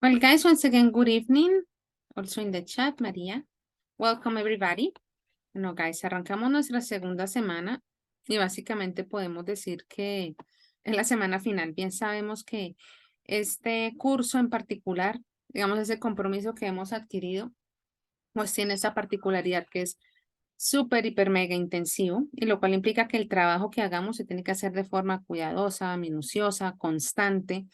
Well, guys, once again, good evening. Also in the chat, María. Welcome, everybody. Bueno, guys, arrancamos nuestra segunda semana y básicamente podemos decir que es la semana final. Bien sabemos que este curso en particular, digamos, ese compromiso que hemos adquirido, pues tiene esa particularidad que es súper, hiper, mega intensivo, y lo cual implica que el trabajo que hagamos se tiene que hacer de forma cuidadosa, minuciosa, constante.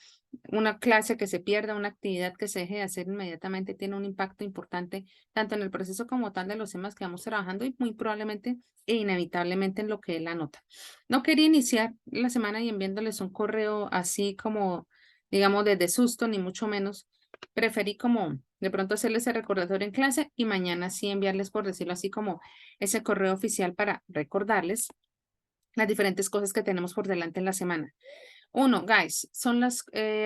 Una clase que se pierda, una actividad que se deje de hacer inmediatamente tiene un impacto importante tanto en el proceso como tal de los temas que vamos trabajando y muy probablemente e inevitablemente en lo que es la nota. No quería iniciar la semana y enviándoles un correo así como, digamos, desde susto, ni mucho menos. Preferí como de pronto hacerles el recordatorio en clase y mañana sí enviarles, por decirlo así, como ese correo oficial para recordarles las diferentes cosas que tenemos por delante en la semana. Uno, guys,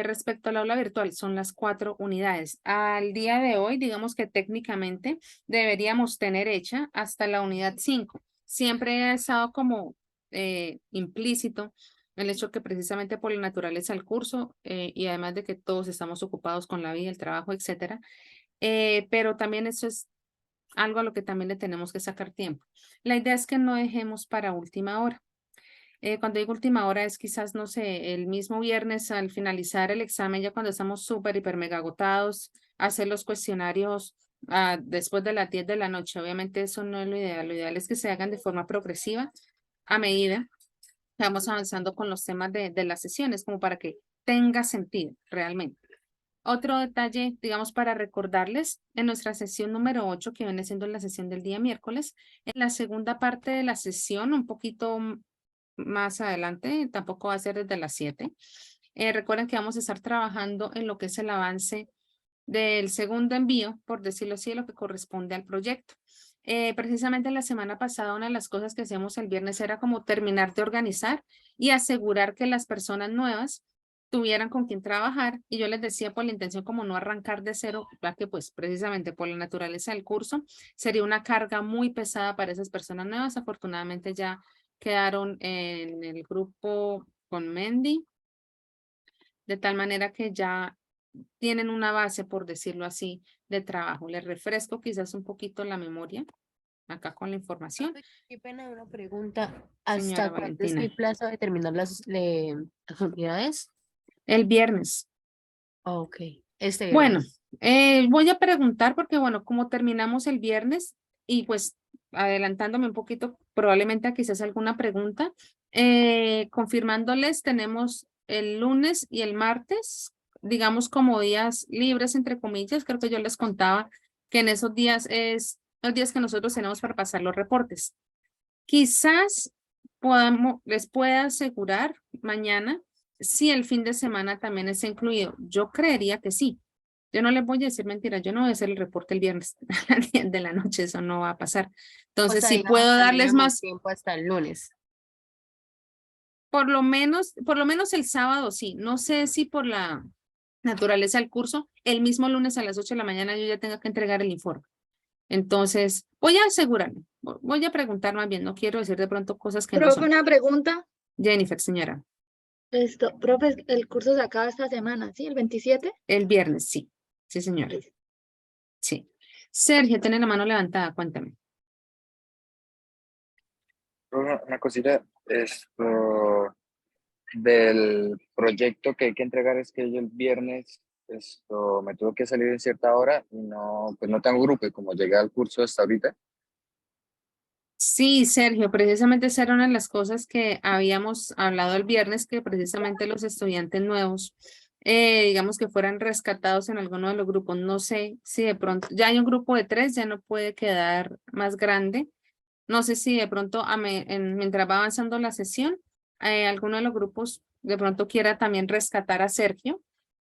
respecto al aula virtual, son las 4 unidades. Al día de hoy, digamos que técnicamente deberíamos tener hecha hasta la unidad 5. Siempre ha estado como implícito el hecho que precisamente por la naturaleza del curso y además de que todos estamos ocupados con la vida, el trabajo, etcétera, pero también eso es algo a lo que también le tenemos que sacar tiempo. La idea es que no dejemos para última hora. Cuando digo última hora es quizás, no sé, el mismo viernes al finalizar el examen, ya cuando estamos súper, hiper, mega agotados, hacer los cuestionarios después de las 10 de la noche. Obviamente eso no es lo ideal. Lo ideal es que se hagan de forma progresiva a medida que vamos avanzando con los temas de las sesiones, como para que tenga sentido realmente. Otro detalle, digamos, para recordarles, en nuestra sesión número 8, que viene siendo la sesión del día miércoles, en la segunda parte de la sesión, un poquito más adelante, tampoco va a ser desde las 7. Recuerden que vamos a estar trabajando en lo que es el avance del segundo envío, por decirlo así, de lo que corresponde al proyecto. Precisamente la semana pasada, una de las cosas que hacíamos el viernes era como terminar de organizar y asegurar que las personas nuevas tuvieran con quién trabajar, y yo les decía por la intención como no arrancar de cero, ya que pues precisamente por la naturaleza del curso sería una carga muy pesada para esas personas nuevas. Afortunadamente ya quedaron en el grupo con Mendy, de tal manera que ya tienen una base, por decirlo así, de trabajo. Les refresco quizás un poquito la memoria acá con la información. Profe, qué pena una pregunta. Señora ¿Hasta cuándo es Valentina, el plazo de terminar las unidades? el viernes. Ok, este Bueno, viernes. voy a preguntar porque, bueno, como terminamos el viernes y pues adelantándome un poquito, probablemente quizás alguna pregunta, confirmándoles, tenemos el lunes y el martes, digamos como días libres, entre comillas. Creo que yo les contaba que en esos días es los días que nosotros tenemos para pasar los reportes. Quizás les pueda asegurar mañana si el fin de semana también está incluido. Yo creería que sí. Yo no les voy a decir mentiras, yo no voy a hacer el reporte el viernes a las 10 de la noche, eso no va a pasar. O Entonces, sea, si digamos, puedo darles tendríamos más, tiempo hasta el lunes. por lo menos el sábado sí. No sé si por la naturaleza del curso, el mismo lunes a las 8 de la mañana yo ya tenga que entregar el informe. Entonces, voy a asegurarme, voy a preguntar más bien, no quiero decir de pronto cosas que no Profe, son. una pregunta. Jennifer, señora, Profe, el curso se acaba esta semana, ¿sí? ¿El 27? el viernes, sí. Sí, señora, Listo. sí. Sergio, tiene la mano levantada, cuéntame. Una cosita, esto del proyecto que hay que entregar es que yo el viernes me tuve que salir en cierta hora y no, pues no tengo grupo y como llegué al curso hasta ahorita. Sí, Sergio, precisamente esa era una de las cosas que habíamos hablado el viernes, que precisamente los estudiantes nuevos, digamos que fueran rescatados en alguno de los grupos. No sé si de pronto, ya hay un grupo de 3, ya no puede quedar más grande. No sé si de pronto mientras va avanzando la sesión, alguno de los grupos de pronto quiera también rescatar a Sergio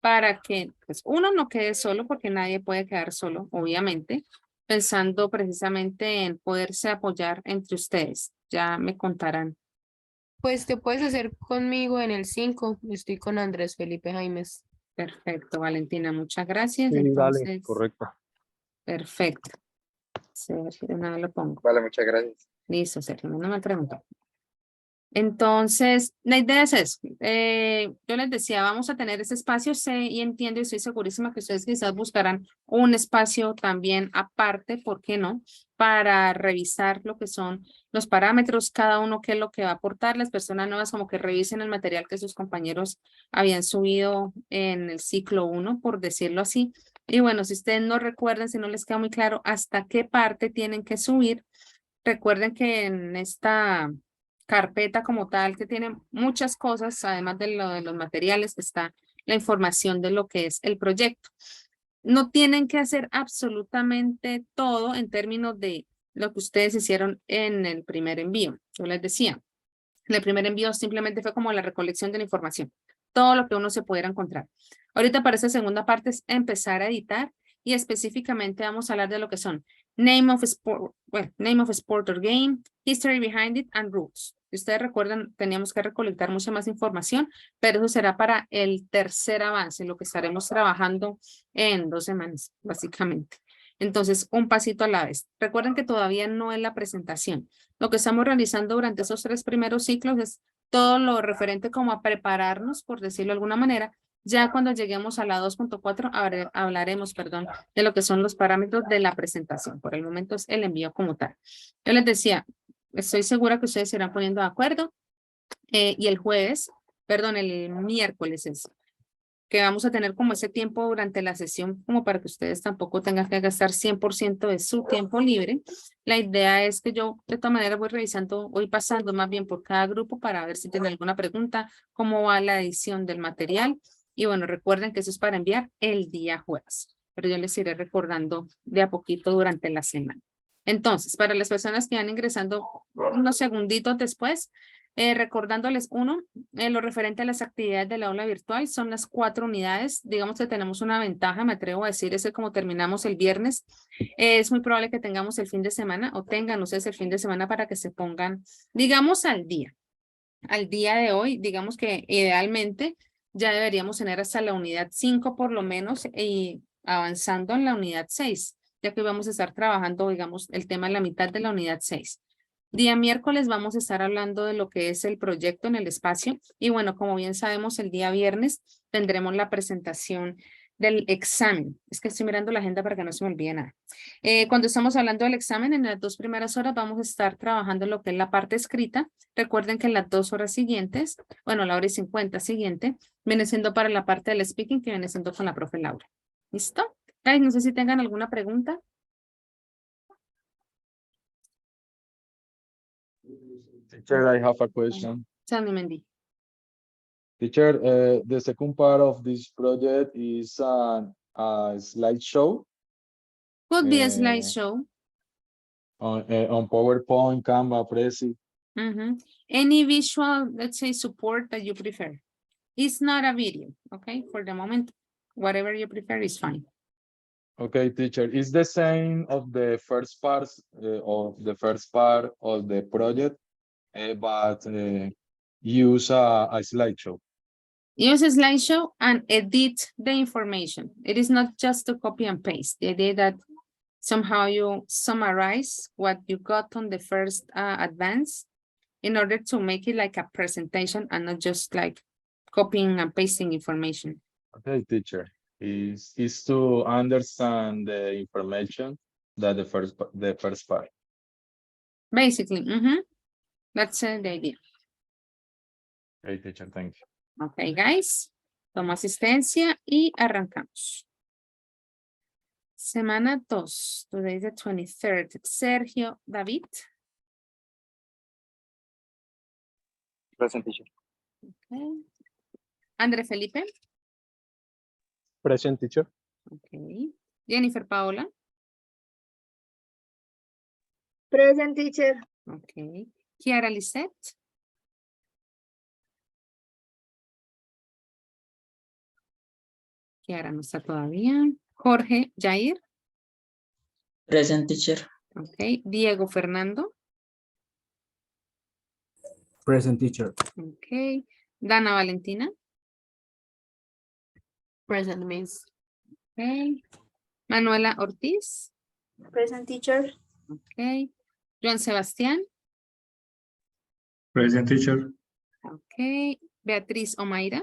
para que pues, uno no quede solo, porque nadie puede quedar solo, obviamente, pensando precisamente en poderse apoyar entre ustedes. Ya me contarán. Pues te puedes hacer conmigo en el 5. Estoy con Andrés Felipe Jaimes. Perfecto, Valentina, muchas gracias. Sí, dale, Entonces, correcto. perfecto. Sergio, de una vez lo pongo. Vale, muchas gracias. Listo, Sergio, no me preguntó. Entonces, la idea es eso. Yo les decía, vamos a tener ese espacio, sé y entiendo y estoy segurísima que ustedes quizás buscarán un espacio también aparte, ¿por qué no? Para revisar lo que son los parámetros, cada uno qué es lo que va a aportar. Las personas nuevas como que revisen el material que sus compañeros habían subido en el ciclo 1, por decirlo así. Y bueno, si ustedes no recuerdan, si no les queda muy claro hasta qué parte tienen que subir, recuerden que en esta carpeta como tal, que tiene muchas cosas, además de lo de los materiales, está la información de lo que es el proyecto. No tienen que hacer absolutamente todo en términos de lo que ustedes hicieron en el primer envío. Yo les decía, el primer envío simplemente fue como la recolección de la información, todo lo que uno se pudiera encontrar. Ahorita para esta segunda parte es empezar a editar y específicamente vamos a hablar de lo que son name of sport, well, name of sport or game, history behind it and rules. Si ustedes recuerdan, teníamos que recolectar mucha más información, pero eso será para el tercer avance, lo que estaremos trabajando en 2 semanas, básicamente. Entonces, un pasito a la vez. Recuerden que todavía no es la presentación. Lo que estamos realizando durante esos 3 primeros ciclos es todo lo referente como a prepararnos, por decirlo de alguna manera. Ya cuando lleguemos a la 2.4 hablaremos, perdón, de lo que son los parámetros de la presentación. Por el momento es el envío como tal. Yo les decía, estoy segura que ustedes se irán poniendo de acuerdo y el jueves, perdón, el miércoles es que vamos a tener como ese tiempo durante la sesión como para que ustedes tampoco tengan que gastar 100% de su tiempo libre. La idea es que yo de todas maneras voy revisando, voy pasando más bien por cada grupo para ver si tienen alguna pregunta, cómo va la edición del material. Y bueno, recuerden que eso es para enviar el día jueves, pero yo les iré recordando de a poquito durante la semana. Entonces, para las personas que van ingresando unos segunditos después, recordándoles uno, lo referente a las actividades del aula virtual son las 4 unidades. Digamos que tenemos una ventaja, me atrevo a decir, es que como terminamos el viernes, es muy probable que tengamos el fin de semana o tengan ustedes el fin de semana para que se pongan, digamos, al día. Al día de hoy, digamos que idealmente ya deberíamos tener hasta la unidad 5 por lo menos y avanzando en la unidad 6, ya que vamos a estar trabajando, digamos, el tema en la mitad de la unidad 6. Día miércoles vamos a estar hablando de lo que es el proyecto en el espacio y bueno, como bien sabemos, el día viernes tendremos la presentación del examen. Es que estoy mirando la agenda para que no se me olvide nada. Cuando estamos hablando del examen, en las 2 primeras horas vamos a estar trabajando lo que es la parte escrita. Recuerden que en las 2 horas siguientes, bueno, la hora y 50 siguiente, viene siendo para la parte del speaking que viene siendo con la profe Laura. ¿Listo? Guys, no sé si tengan alguna pregunta. Teacher, I have a question. Tell me, Mendy. Teacher, the second part of this project is a slideshow Could be a Eh, slideshow. on PowerPoint, Canva, Prezi. Any visual, let's say, support that you prefer. It's not a video, okay? For the moment, whatever you prefer is fine. Okay, teacher, it's the same of the first part of the project, but use a slideshow. Use a slideshow and edit the information. It is not just to copy and paste. The idea that somehow you summarize what you got on the first advance in order to make it like a presentation and not just like copying and pasting information. Okay, teacher, is to understand the information that the first part. Basically, that's the idea. Okay, teacher, thank you. Ok, guys. Toma asistencia y arrancamos. Semana 2. Today is the 23rd. Sergio David. Present, teacher. Okay. André Felipe. Present, teacher. Ok. Jennifer Paola. Present, teacher. Ok. Kiara Lisette. Kiara no está todavía. Jorge Jair. Present, teacher. Ok. Diego Fernando. Present, teacher. Ok. Dana Valentina. Present, Miss. Ok. Manuela Ortiz. Present, teacher. Ok. Joan Sebastián. Present, teacher. Okay. Beatriz Omaira.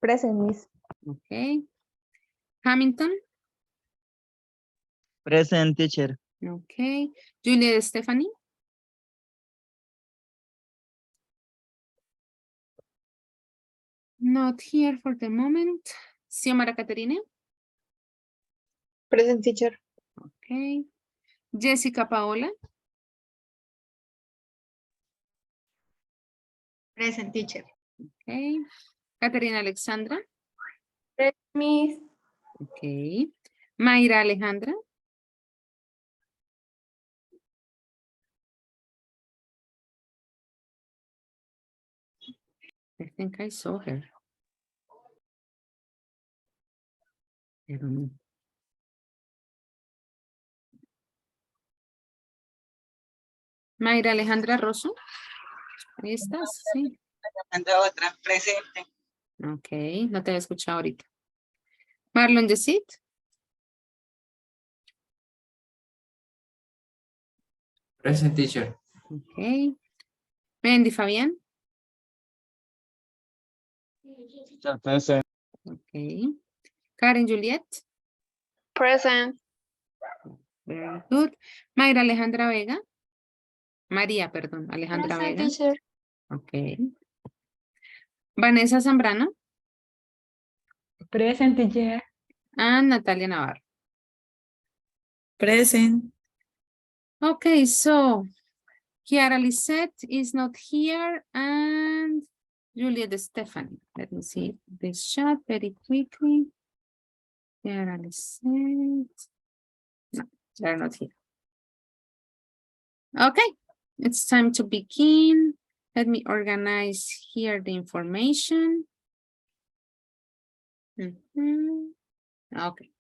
Present, Miss. Okay. Hamilton. Present, teacher. Okay. Julia Stephanie. Not here for the moment. Xiomara Caterina. Present, teacher. Okay. Jessica Paola. Present, teacher. Okay. Caterina Alexandra. Present, Miss. Okay. Mayra Alejandra. I think I saw her. I don't know. Mayra Alejandra Rosso. Ahí estás, sí. Otra, presente. Ok, no te había escuchado ahorita. Marlon Yesid. Present, teacher. Ok. Mendy Fabián. Teacher, present. Ok. Karen Juliet. Present. Very good. Mayra Alejandra Vega. María, perdón, Alejandra Present, Vega. teacher. Ok. Vanessa Zambrano. Present, teacher. And Natalia Navarro. Present. Okay, so Kiara Lisette is not here and Juliet Stephanie. Let me see this chat very quickly. Kiara Lisette. No, they're not here. Okay, it's time to begin. Let me organize here the information. Okay.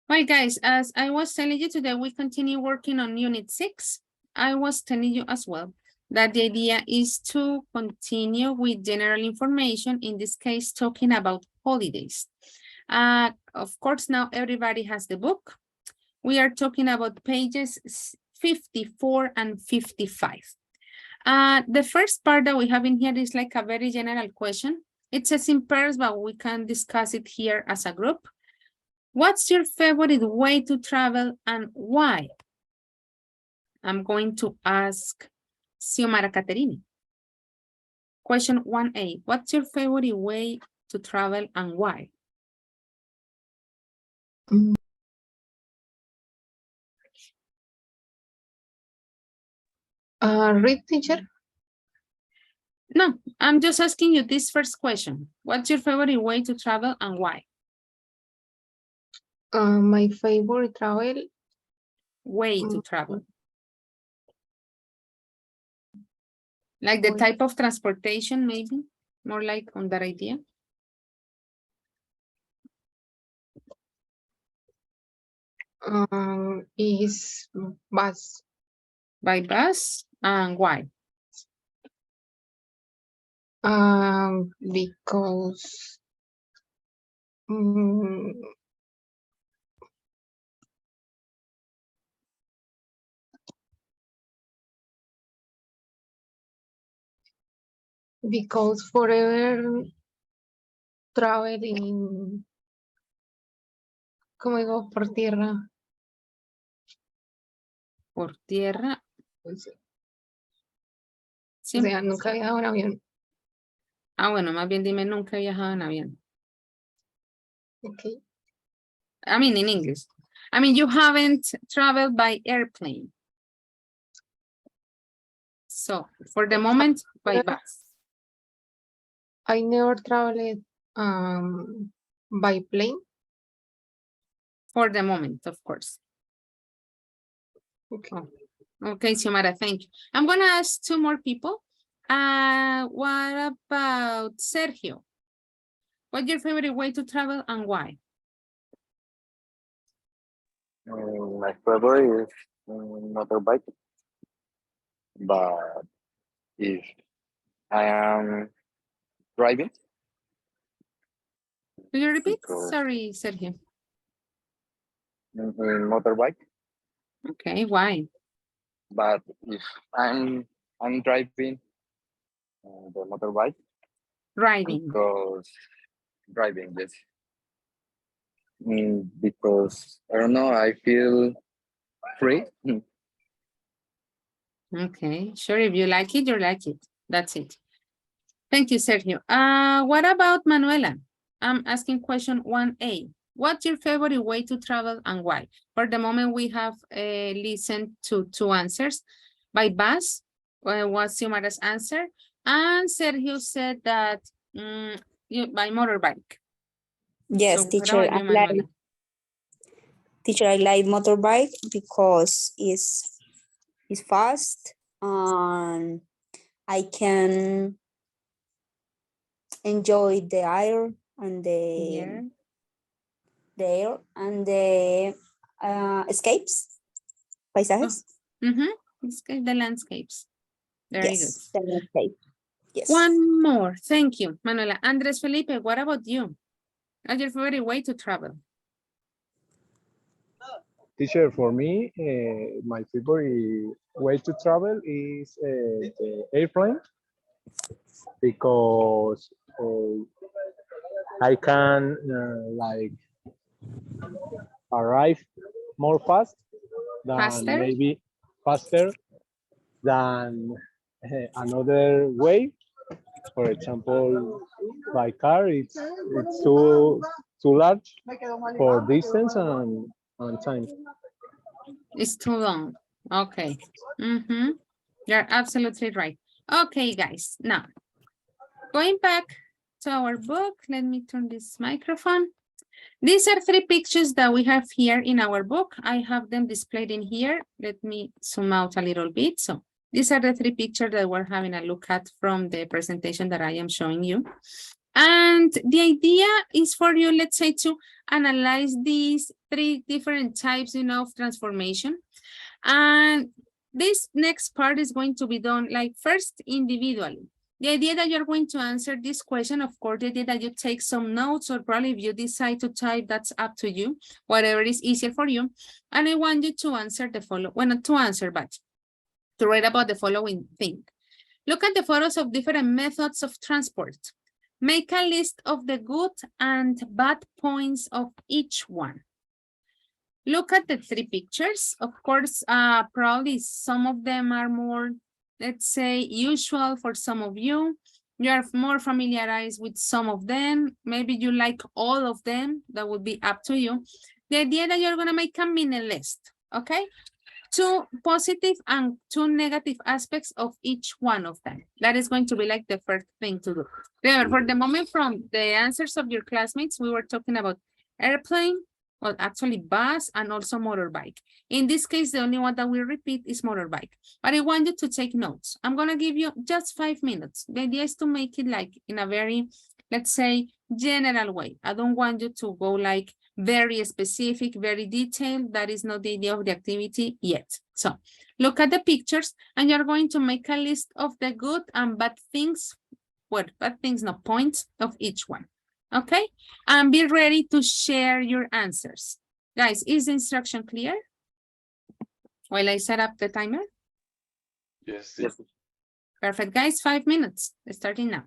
Well, guys, as I was telling you today, we continue working on Unit 6. I was telling you as well that the idea is to continue with general information, in this case, talking about holidays. Of course, now everybody has the book. We are talking about pages 54 and 55. The first part that we have in here is like a very general question. It says in pairs, but we can discuss it here as a group. What's your favorite way to travel and why? I'm going to ask Xiomara Caterini. Question 1A, what's your favorite way to travel and why? Read, teacher. No, I'm just asking you this first question. What's your favorite way to travel and why? My favorite travel Way to travel. Like the Way. type of transportation, maybe? More like on that idea? Is bus. By bus and why? Because forever traveling, ¿cómo digo? Por tierra. Por tierra. Sí. O sea, nunca he viajado en avión. Ah, bueno, más bien dime, nunca he viajado en avión. Okay. I mean, in English. I mean, you haven't traveled by airplane. So, for the moment, by bus. I never traveled by plane. For the moment, of course. Okay. Oh. Okay, Xiomara, thank you. I'm going to ask two more people. What about Sergio? What's your favorite way to travel and why? My favorite is motorbike, but if I am driving, Will you repeat? because Sorry, Sergio. in motorbike. Okay, why? But if I'm driving the motorbike Riding. because driving this because I don't know, I feel free. Okay, sure. If you like it, you like it. That's it. Thank you, Sergio. What about Manuela? I'm asking question 1A. What's your favorite way to travel and why? For the moment, we have listened to two answers. By bus, was Xiomara's answer. And Sergio said that by motorbike. Yes, So what teacher, about you, Manuela? I like motorbike because it's fast and I can enjoy the air and Yeah. the air and the escapes, paisajes. Mm-hmm. The landscapes. Very good. Yes, the landscape. Yes. One more. Thank you, Manuela. Andres Felipe, what about you? What's your favorite way to travel? Teacher, for me, my favorite way to travel is the airplane because I can like arrive more fast than Faster? maybe faster than another way. For example, by car, it's too large for distance and time. It's too long. Okay. You're absolutely right. Okay, guys. Now, going back to our book, let me turn this microphone. These are three pictures that we have here in our book. I have them displayed in here. Let me zoom out a little bit. So these are the three pictures that we're having a look at from the presentation that I am showing you. And the idea is for you, let's say, to analyze these three different types, of transformation. And this next part is going to be done like first individually. The idea that you're going to answer this question, of course, the idea that you take some notes or probably if you decide to type, that's up to you, whatever is easier for you. And I want you to answer the following, well, not to answer, but to write about the following thing. Look at the photos of different methods of transport. Make a list of the good and bad points of each one. Look at the three pictures. Of course, probably some of them are more, let's say, usual for some of you. You are more familiarized with some of them. Maybe you like all of them. That would be up to you. The idea that you're going to make a mini list, okay? 2 positive and 2 negative aspects of each one of them. That is going to be like the first thing to do. Remember, for the moment from the answers of your classmates, we were talking about airplane, well, actually bus and also motorbike. In this case, the only one that we repeat is motorbike. But I want you to take notes. I'm going to give you just 5 minutes. The idea is to make it like in a very, let's say, general way. I don't want you to go like very specific, very detailed. That is not the idea of the activity yet. So look at the pictures and you're going to make a list of the good and bad things, well, bad things, no points of each one. Okay, and be ready to share your answers. Guys, is the instruction clear? While I set up the timer? Yes. Perfect, guys, 5 minutes, starting now.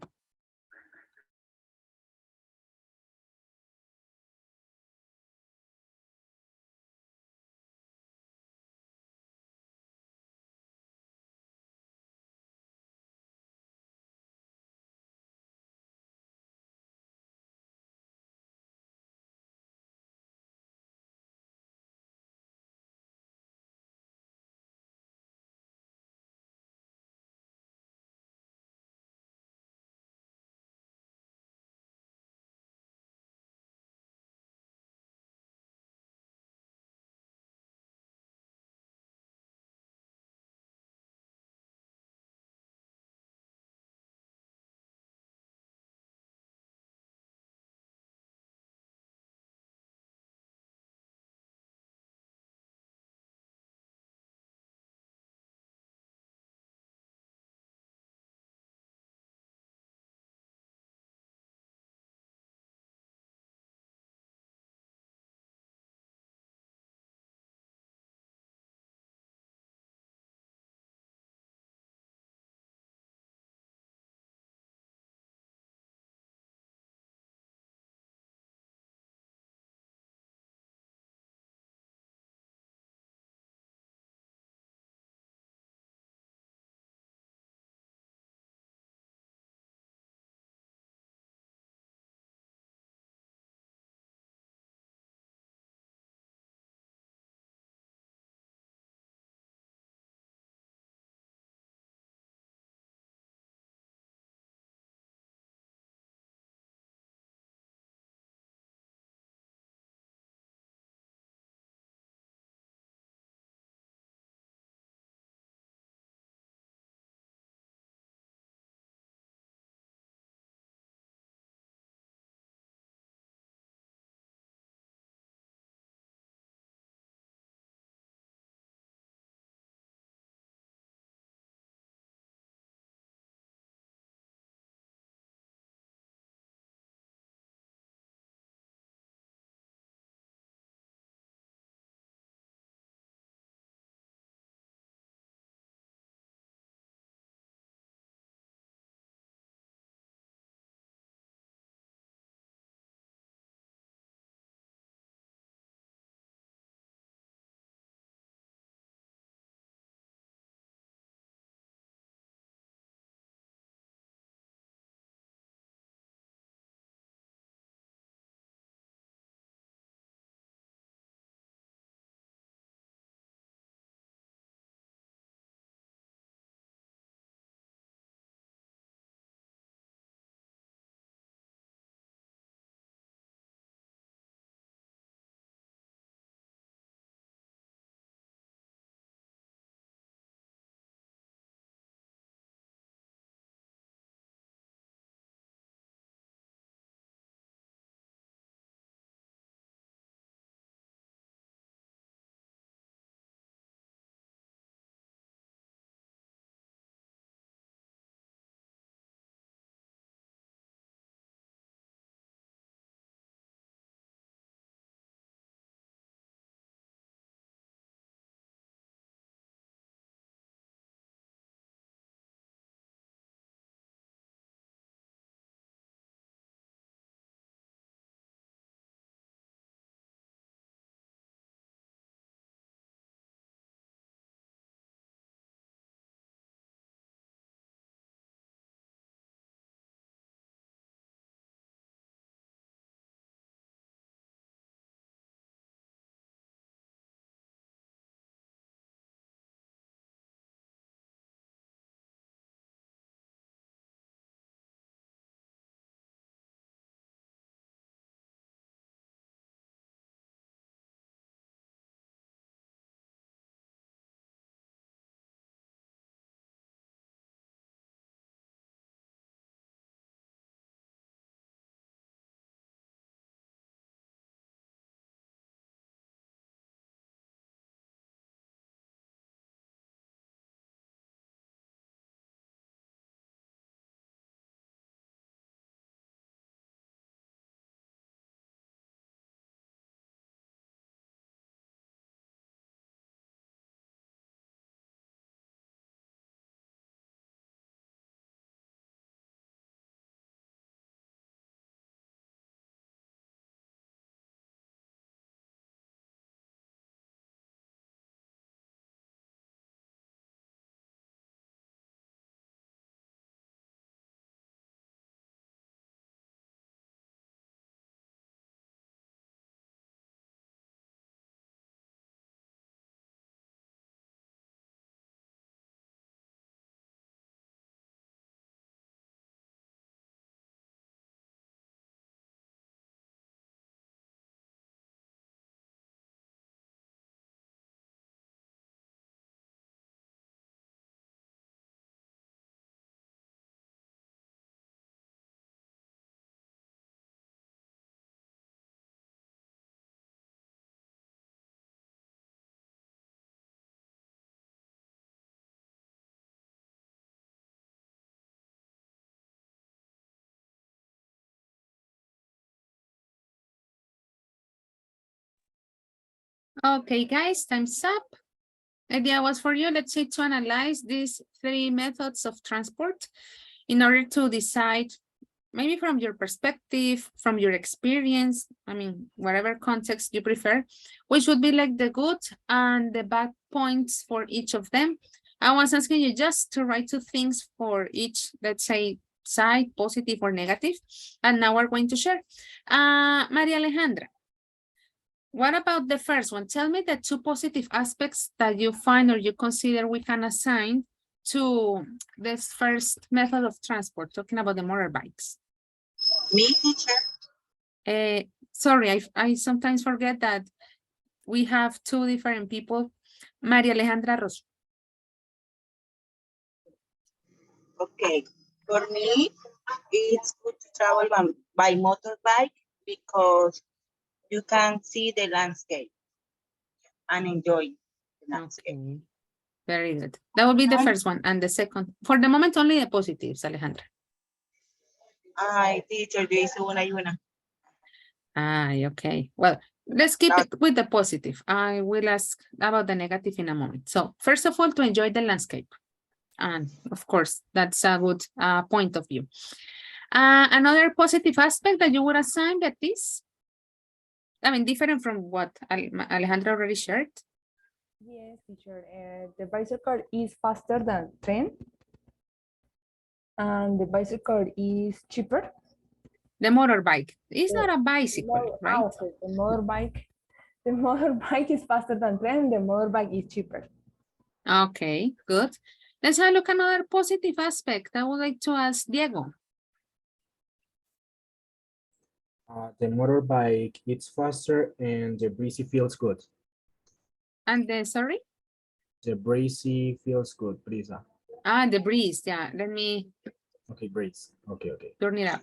Okay, guys, time's up. Idea was for you, let's say, to analyze these 3 methods of transport in order to decide, maybe from your perspective, from your experience, I mean, whatever context you prefer, which would be like the good and the bad points for each of them. I was asking you just to write 2 things for each, let's say, side, positive or negative. And now we're going to share. Maria Alejandra, what about the first one? Tell me the 2 positive aspects that you find or you consider we can assign to this first method of transport, talking about the motorbikes. Me, teacher. Sorry, I sometimes forget that we have 2 different people. Maria Alejandra Rosso. Okay. For me, it's good to travel by motorbike because you can see the landscape and enjoy the landscape. Okay, very good. That will be the first one. And the second, for the moment, only the positives, Alejandra. Ay, teacher, yo hice una y una. Okay. Well, let's keep it with the positive. I will ask about the negative in a moment. So first of all, to enjoy the landscape. And of course, that's a good point of view. Another positive aspect that you would assign that is, I mean, different from what Alejandra already shared. Yes, teacher. The bicycle is faster than train. And the bicycle is cheaper. The motorbike. It's not a bicycle, right? Okay, the motorbike is faster than train. The motorbike is cheaper. Okay, good. Let's have a look at another positive aspect. I would like to ask Diego. The motorbike is faster and the breezy feels good. And the, sorry? The breezy feels good, brisa. The breeze, yeah. Let me. Okay, breeze. Okay. Turn it up.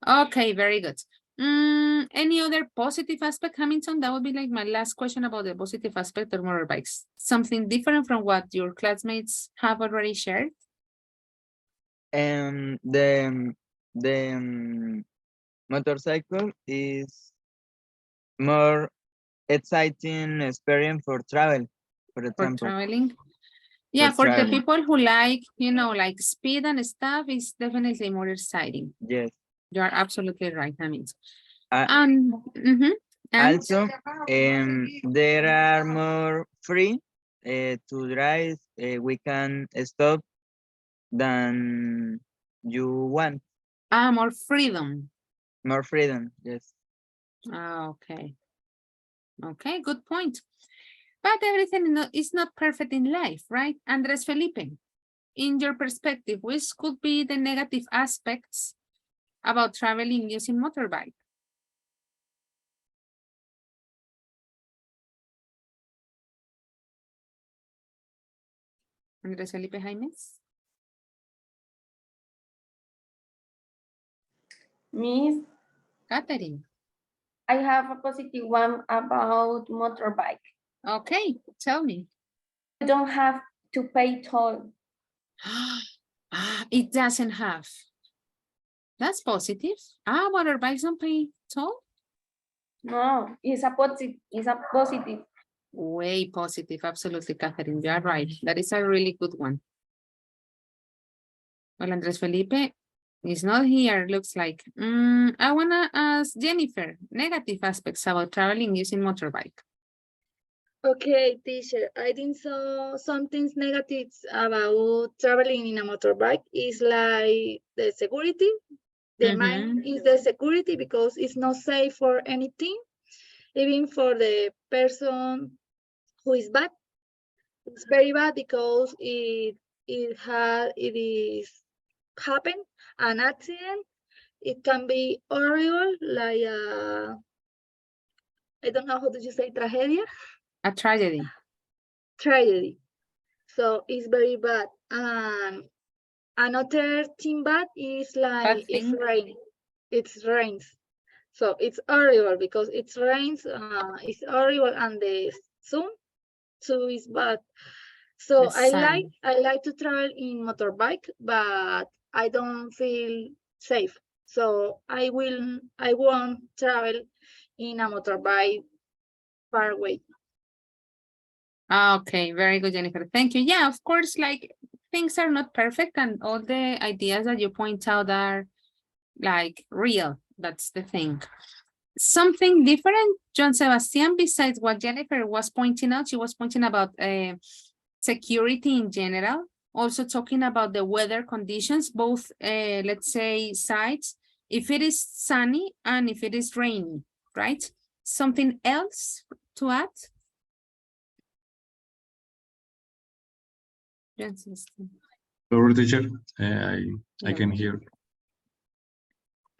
Okay, very good. Any other positive aspect, Hamilton? That would be like my last question about the positive aspect of motorbikes. Something different from what your classmates have already shared? The motorcycle is more exciting experience for travel, for example. For traveling? Yeah, for the people who like, you know, like speed and stuff, is definitely more exciting. Yes. You are absolutely right, Hamilton. And also, and there are more free to drive. We can stop than you want. More freedom. More freedom, yes. Okay. Okay, good point. But everything is not perfect in life, right? Andres Felipe, in your perspective, which could be the negative aspects about traveling using motorbike? Andres Felipe Jaimes? Miss, Catherine? I have a positive one about motorbike. Okay, tell me. You don't have to pay toll. It doesn't have. That's positive. Motorbikes don't pay toll? No, it's a positive. It's a positive. Way positive, absolutely, Catherine. You are right. That is a really good one. Well, Andres Felipe is not here, looks like. I want to ask Jennifer, negative aspects about traveling using motorbike. Okay, teacher, I think so. Some things negatives about traveling in a motorbike is like the security. The main is the security because it's not safe for anything, even for the person who is bad. It's very bad because it is happened an accident. It can be horrible, like I don't know how do you say tragedia. A tragedy. Tragedy. So it's very bad. And another thing bad is like it's rain. It rains. So it's horrible because it rains. It's horrible, and the sun too is bad. So I like to travel in motorbike, but I don't feel safe. So I won't travel in a motorbike far away. Okay, very good, Jennifer. Thank you. Yeah, of course, like things are not perfect and all the ideas that you point out are like real. That's the thing. Something different, John Sebastian, besides what Jennifer was pointing out, she was pointing about security in general, also talking about the weather conditions, both, let's say, sides, if it is sunny and if it is rainy, right? Something else to add? John Sebastian. Sorry, teacher. I can hear.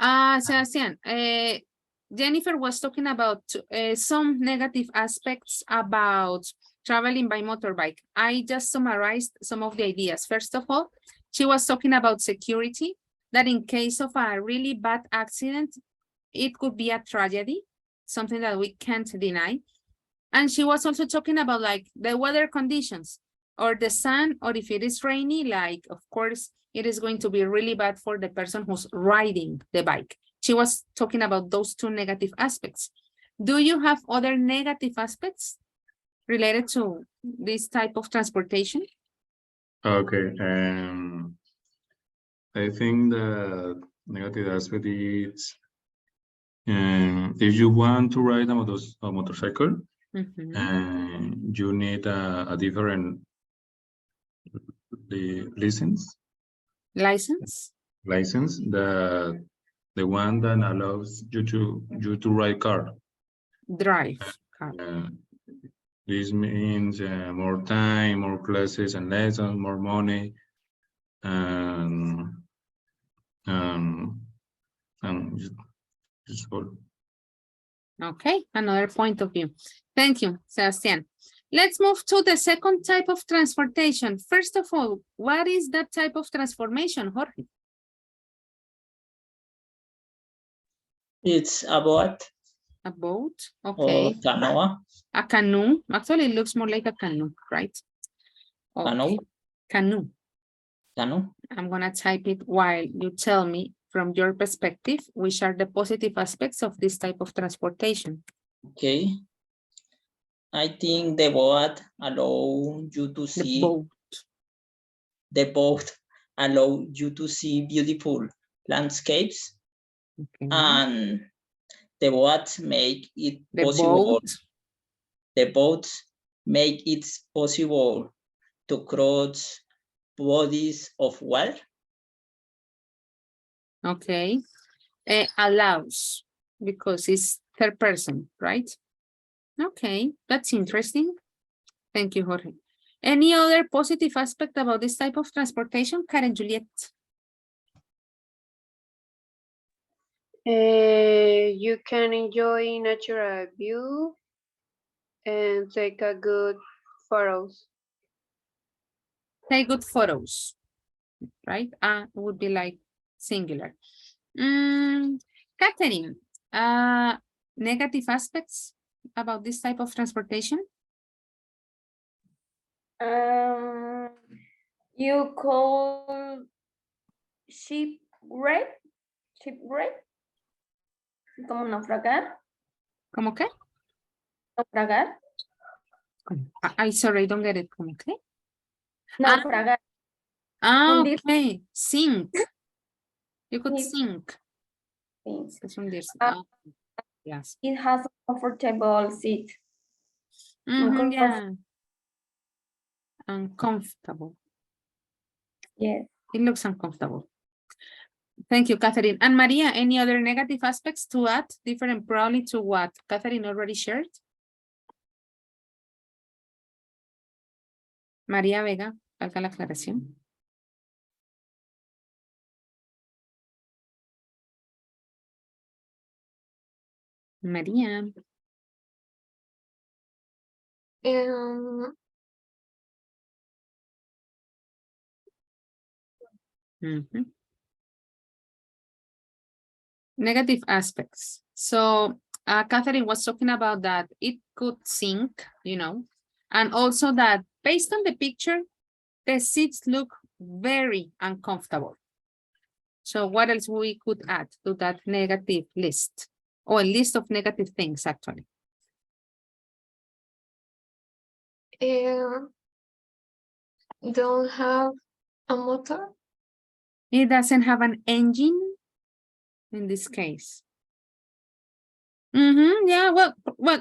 Sebastian, Jennifer was talking about some negative aspects about traveling by motorbike. I just summarized some of the ideas. First of all, she was talking about security, that in case of a really bad accident, it could be a tragedy, something that we can't deny. And she was also talking about like the weather conditions or the sun, or if it is rainy, like, of course, it is going to be really bad for the person who's riding the bike. She was talking about those two negative aspects. Do you have other negative aspects related to this type of transportation? Okay. I think the negative aspect is if you want to ride a motorcycle, you need a different license. License? License, the one that allows you to ride car. Drive car. This means more time, more classes and lessons, more money, and just all. Okay, another point of view. Thank you, Sebastian. Let's move to the second type of transportation. First of all, what is that type of transformation, Jorge? It's a boat. A boat, okay. Or canoe. A canoe. Actually, it looks more like a canoe, right? Okay. Canoe. Canoe. Canoe. I'm gonna type it while you tell me from your perspective, which are the positive aspects of this type of transportation. Okay. I think the boat allow you to see. The boat allow you to see beautiful landscapes. Okay. And the boat make it possible. The boats make it possible to cross bodies of water. Okay. Allows, because it's third person, right? Okay, that's interesting. Thank you, Jorge. Any other positive aspect about this type of transportation, Karen Juliet? You can enjoy natural view and take a good photos. Take good photos, right? Would be like singular. Catherine, negative aspects about this type of transportation? You call shipwreck? Shipwreck? ¿Como naufragar? ¿Cómo qué? Naufragar. I sorry, I don't get it. ¿Cómo qué? Naufragar. Okay. Sink. You could sink. Yes. It has a comfortable seat. Yeah. Uncomfortable. Yes. It looks uncomfortable. Thank you, Catherine. And Maria, any other negative aspects to add, different probably to what Catherine already shared? María Vega, valga la aclaración. María. Negative aspects. So Catherine was talking about that it could sink, you know, and also that based on the picture, the seats look very uncomfortable. So what else we could add to that negative list, or a list of negative things actually? don't have a motor. It doesn't have an engine in this case. Yeah, well,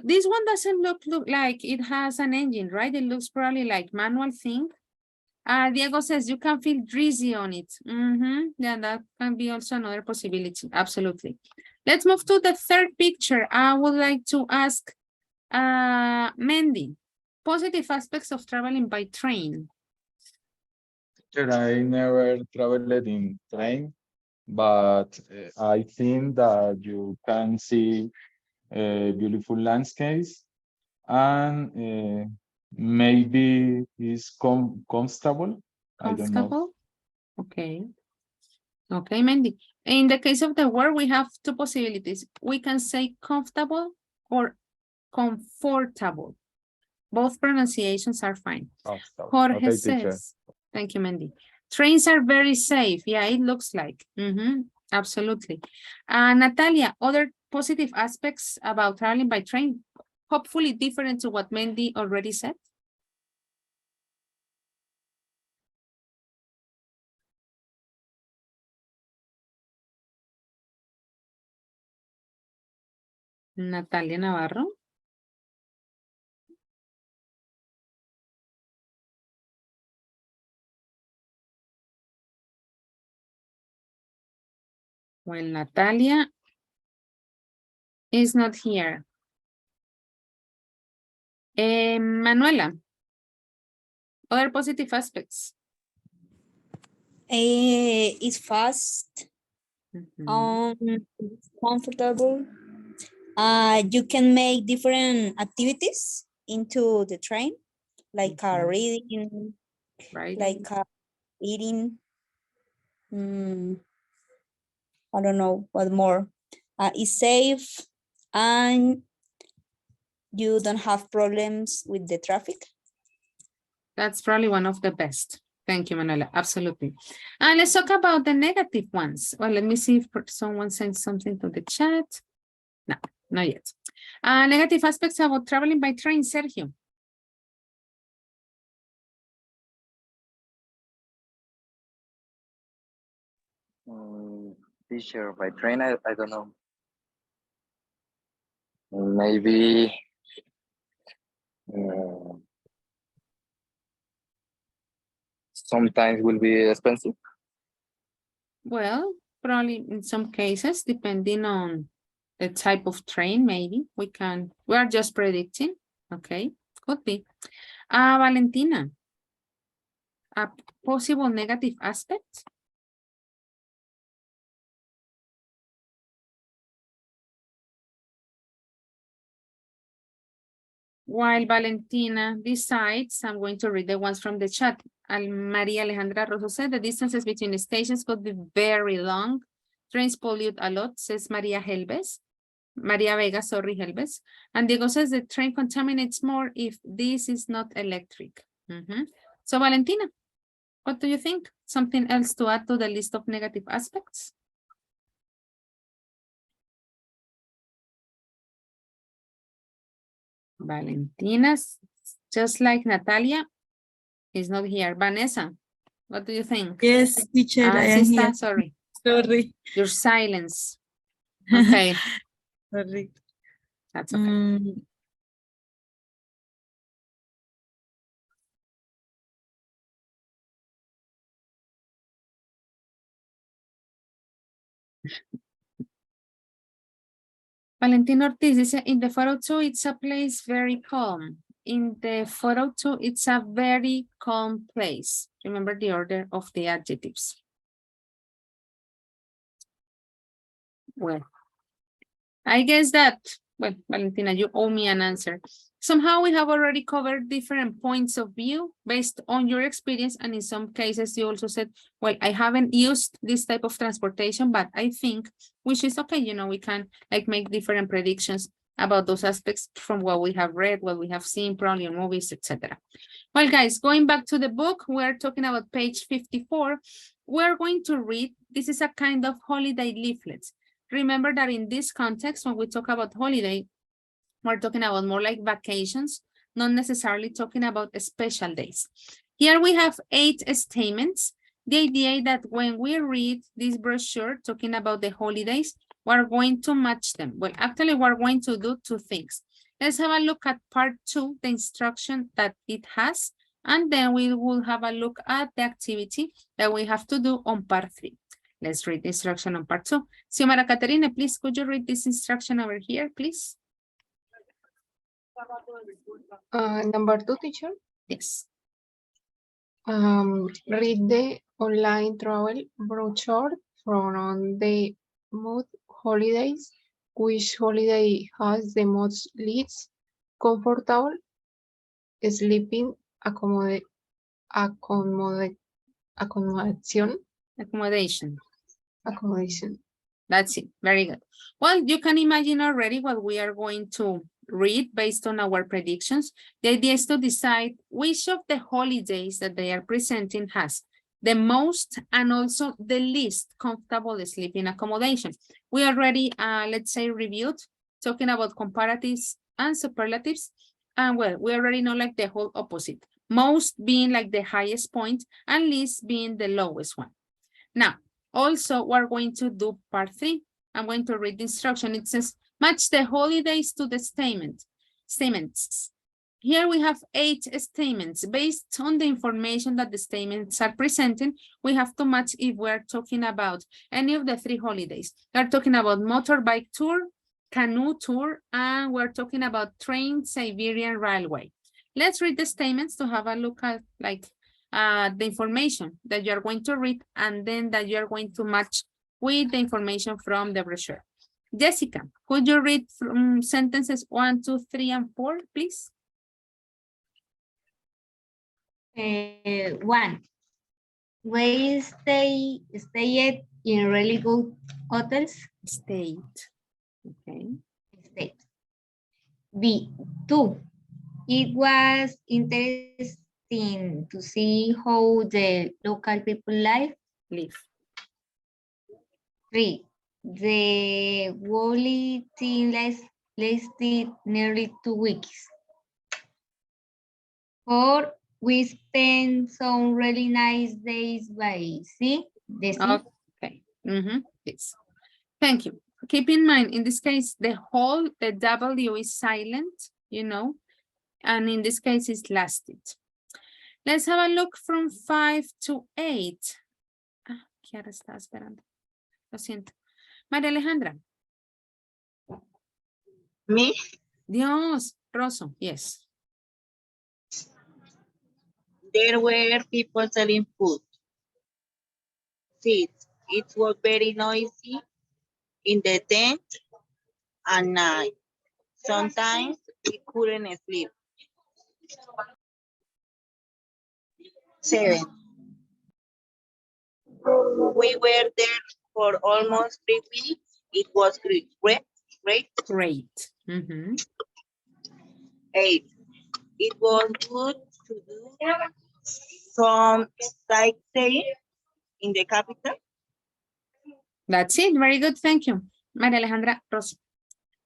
this one doesn't look like it has an engine, right? It looks probably like manual thing. Diego says you can feel breezy on it. Yeah, that can be also another possibility. Absolutely. Let's move to the third picture. I would like to ask Mandy, positive aspects of traveling by train. I never traveled in train, but I think that you can see beautiful landscapes and maybe it's comfortable. I don't know. Comfortable? Okay. Okay, Mandy. In the case of the word, we have two possibilities. We can say comfortable or comfortable. Both pronunciations are fine. Jorge Okay, teacher. says, thank you, Mandy. Trains are very safe. Yeah, it looks like. Absolutely. Natalia, other positive aspects about traveling by train, hopefully different to what Mandy already said. Natalia Navarro. Well, Natalia is not here. Manuela, other positive aspects. It's fast, comfortable. You can make different activities into the train, like reading, like eating. I don't know what more. It's safe and you don't have problems with the traffic. That's probably one of the best. Thank you, Manuela. Absolutely. And let's talk about the negative ones. Well, let me see if someone sent something to the chat. No, not yet. Negative aspects about traveling by train, Sergio. Teacher, by train, I don't know. Maybe sometimes will be expensive. Well, probably in some cases, depending on the type of train, maybe we are just predicting. Okay, could be. Valentina, a possible negative aspect? While Valentina decides, I'm going to read the ones from the chat. Maria Alejandra Rosso said the distances between the stations could be very long. Trains pollute a lot, says Maria Helves. Maria Vega, sorry, Helves. And Diego says the train contaminates more if this is not electric. So Valentina, what do you think? Something else to add to the list of negative aspects? Valentina's, just like Natalia, is not here. Vanessa, what do you think? Yes, teacher, I am Sister, here. sorry. Sorry. Your silence. Okay. Sorry. That's okay. Valentina Ortiz dice, in the 402, it's a place very calm. In the 402, it's a very calm place. Remember the order of the adjectives. Well, I guess that, well, Valentina, you owe me an answer. Somehow we have already covered different points of view based on your experience. And in some cases, you also said, well, I haven't used this type of transportation, but I think, which is okay, you know, we can like make different predictions about those aspects from what we have read, what we have seen, probably in movies, etc. Well, guys, going back to the book, we're talking about page 54. We're going to read, this is a kind of holiday leaflets. Remember that in this context, when we talk about holiday, we're talking about more like vacations. not necessarily talking about special days. Here we have 8 statements. The idea that when we read this brochure talking about the holidays, we're going to match them. Well, actually, we're going to do 2 things. Let's have a look at part 2, the instruction that it has, and then we will have a look at the activity that we have to do on part 3. Let's read the instruction on part 2. Xiomara Caterina, please, could you read this instruction over here, please? Number 2, teacher. Yes. Read the online travel brochure from the month holidays. Which holiday has the most least comfortable sleeping accommodation? Accommodation. That's it. Very good. Well, you can imagine already what we are going to read based on our predictions. The idea is to decide which of the holidays that they are presenting has the most and also the least comfortable sleeping accommodation. We already, let's say, reviewed talking about comparatives and superlatives. And well, we already know like the whole opposite. Most being like the highest point and least being the lowest one. Now, also, we're going to do part 3. I'm going to read the instruction. It says, match the holidays to the statements. Here we have 8 statements. Based on the information that the statements are presenting, we have to match if we're talking about any of the 3 holidays. We're talking about motorbike tour, canoe tour, and we're talking about train Siberian Railway. Let's read the statements to have a look at like the information that you're going to read and then that you're going to match with the information from the brochure. Jessica, could you read from sentences 1, 2, 3, and 4, please? 1. We stayed in really good hotels. Stayed. Okay. Stayed. B. 2. It was interesting to see how the local people live. 3. The Wally team lasted nearly 2 weeks. 4. We spent some really nice days by sea. The sea. Okay. Yes. Thank you. Keep in mind, in this case, the W is silent, you know, and in this case, it's lasted. Let's have a look from 5 to 8. Kiara está esperando. Lo siento. María Alejandra. Me? Dios, Rosso, yes. There were people selling food. 6. It was very noisy in the tent at night. Sometimes we couldn't sleep. 7. We were there for almost 3 weeks. It was great. Great. 8. It was good to do some sightseeing in the capital. That's it. Very good. Thank you. Maria Alejandra Rosso.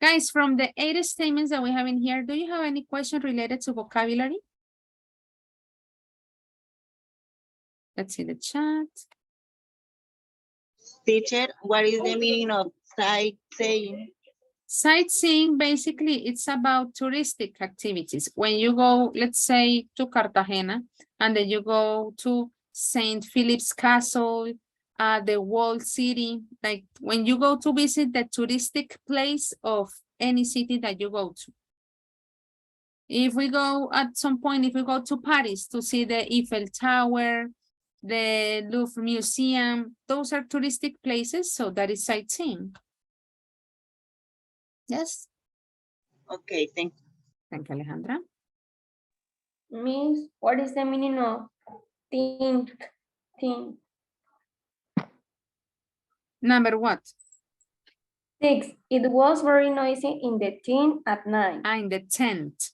Guys, from the 8 statements that we have in here, do you have any question related to vocabulary? Let's see the chat. Teacher, what is the meaning of sightseeing? Sightseeing, basically, it's about touristic activities. When you go, let's say, to Cartagena, and then you go to St. Philip's Castle, the walled city, like when you go to visit the touristic place of any city that you go to. If we go at some point, if we go to Paris to see the Eiffel Tower, the Louvre Museum, those are touristic places, so that is sightseeing. Yes. Okay, thank you. Thank you, Alejandra. Miss, what is the meaning of think? Number what? 6. It was very noisy in the tent at night. In the tent.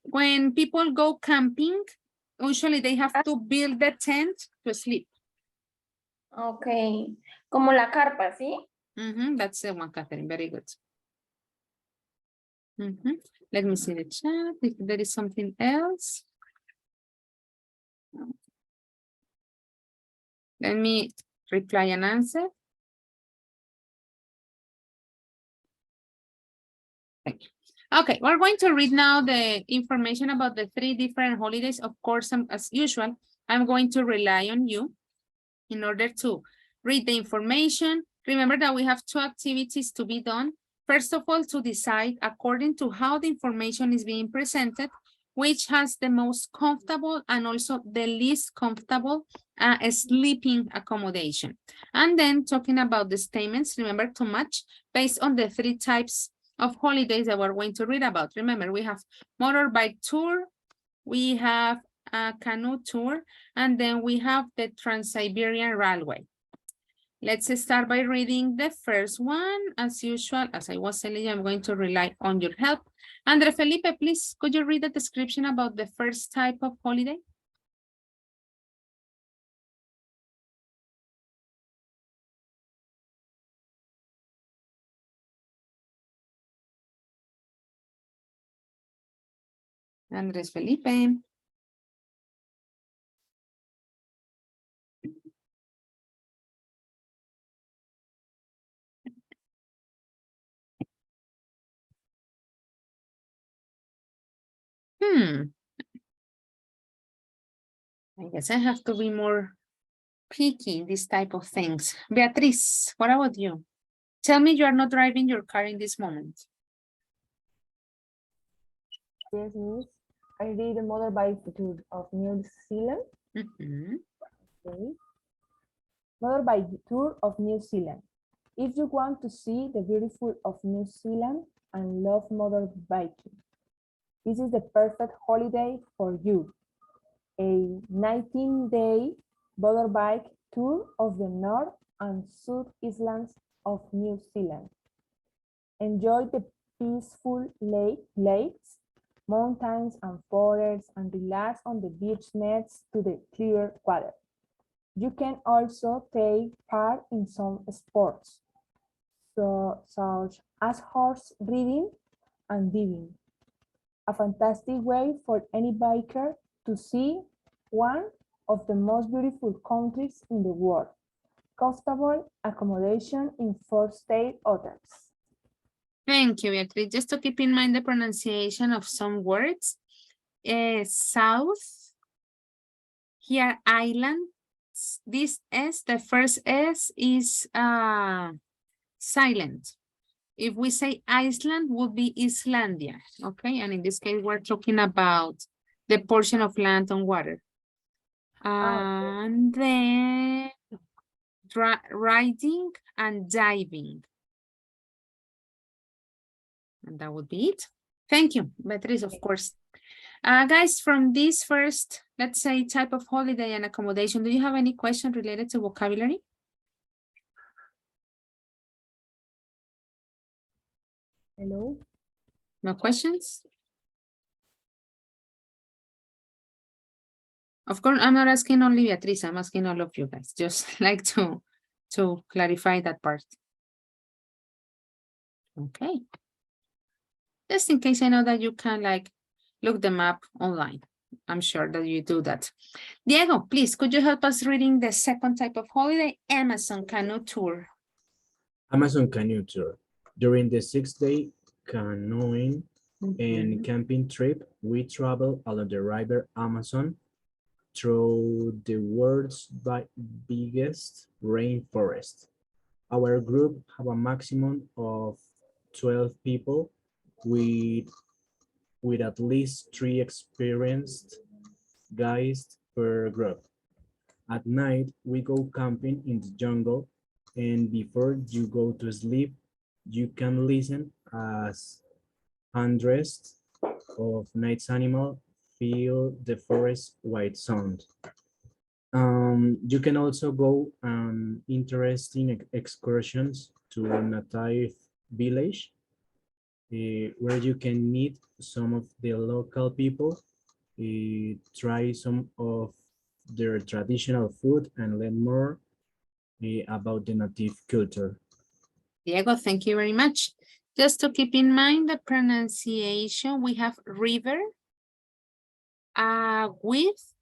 When people go camping, usually they have to build the tent to sleep. Okay. Como la carpa, ¿sí? That's the one, Catherine. Very good. Let me see the chat if there is something else. Let me reply and answer. Thank you. Okay, we're going to read now the information about the 3 different holidays. Of course, as usual, I'm going to rely on you in order to read the information. Remember that we have 2 activities to be done. First of all, to decide according to how the information is being presented, which has the most comfortable and also the least comfortable sleeping accommodation. And then talking about the statements, remember to match based on the 3 types of holidays that we're going to read about. Remember, we have motorbike tour, we have a canoe tour, and then we have the Trans-Siberian Railway. Let's start by reading the first one. As usual, as I was telling you, I'm going to rely on your help. Andre Felipe, please, could you read the description about the first type of holiday? Andres Felipe. I guess I have to be more picky in this type of things. Beatriz, what about you? Tell me you are not driving your car in this moment. Yes, Miss. I read the motorbike tour of New Zealand. Okay. Motorbike tour of New Zealand. If you want to see the beautiful of New Zealand and love motorbiking, this is the perfect holiday for you. A 19-day motorbike tour of the North and South Islands of New Zealand. Enjoy the peaceful lakes, mountains and forests, and relax on the beach next to the clear water. You can also take part in some sports, such as horse riding and diving. A fantastic way for any biker to see one of the most beautiful countries in the world. Comfortable accommodation in 4-star hotels. Thank you, Beatriz. Just to keep in mind the pronunciation of some words. South, here island. This S, the first S is silent. If we say Iceland, would be Islandia, okay? And in this case, we're talking about the portion of land and water. And then riding and diving. And that would be it. Thank you, Beatriz, of course. Guys, from this first, let's say, type of holiday and accommodation, do you have any question related to vocabulary? Hello? No questions? Of course, I'm not asking only Beatriz, I'm asking all of you guys. Just like to clarify that part. Okay. Just in case I know that you can like look them up online. I'm sure that you do that. Diego, please, could you help us reading the second type of holiday, Amazon Canoe Tour? Amazon Canoe Tour. During the 6-day canoeing and camping trip, we travel along the river Amazon through the world's biggest rainforest. Our group have a maximum of 12 people with at least 3 experienced guides per group. At night, we go camping in the jungle, and before you go to sleep, you can listen as hundreds of night animals feel the forest wide sound. You can also go on interesting excursions to a native village where you can meet some of the local people, try some of their traditional food, and learn more about the native culture. Diego, thank you very much. Just to keep in mind the pronunciation, we have river, with,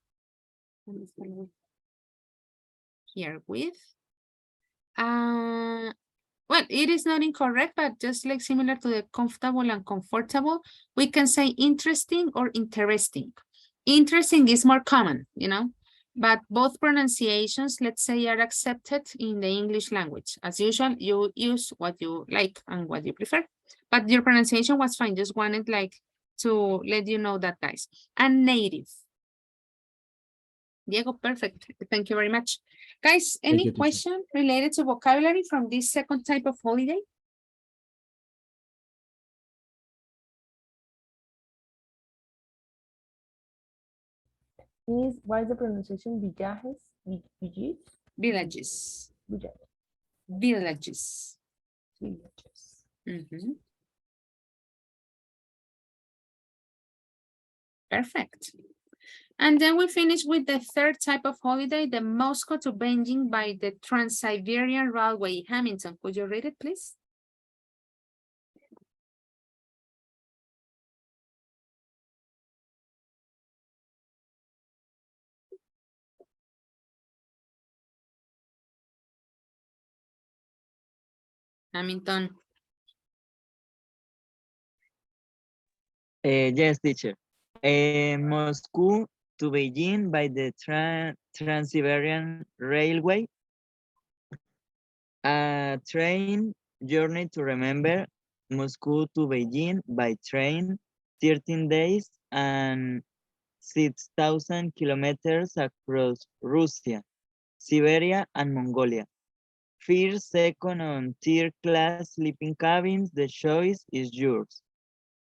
here with, well, it is not incorrect, but just like similar to the comfortable and comfortable, we can say interesting or interesting. Interesting is more common, you know, but both pronunciations, let's say, are accepted in the English language. As usual, you use what you like and what you prefer, but your pronunciation was fine. Just wanted like to let you know that, guys. And native. Diego, perfect. Thank you very much. Guys, any question related to vocabulary from this second type of holiday? What is the pronunciation? Villages? Villages? Villages. Villages. Villages. Mhm. Perfect. And then we finish with the third type of holiday, the Moscow to Beijing by the Trans-Siberian Railway. Hamilton, could you read it, please? Hamilton. Yes, teacher. Moscow to Beijing by the Trans-Siberian Railway. A train journey to remember. Moscow to Beijing by train, 13 days and 6,000 kilometers across Russia, Siberia, and Mongolia. First, second, and third class sleeping cabins, the choice is yours.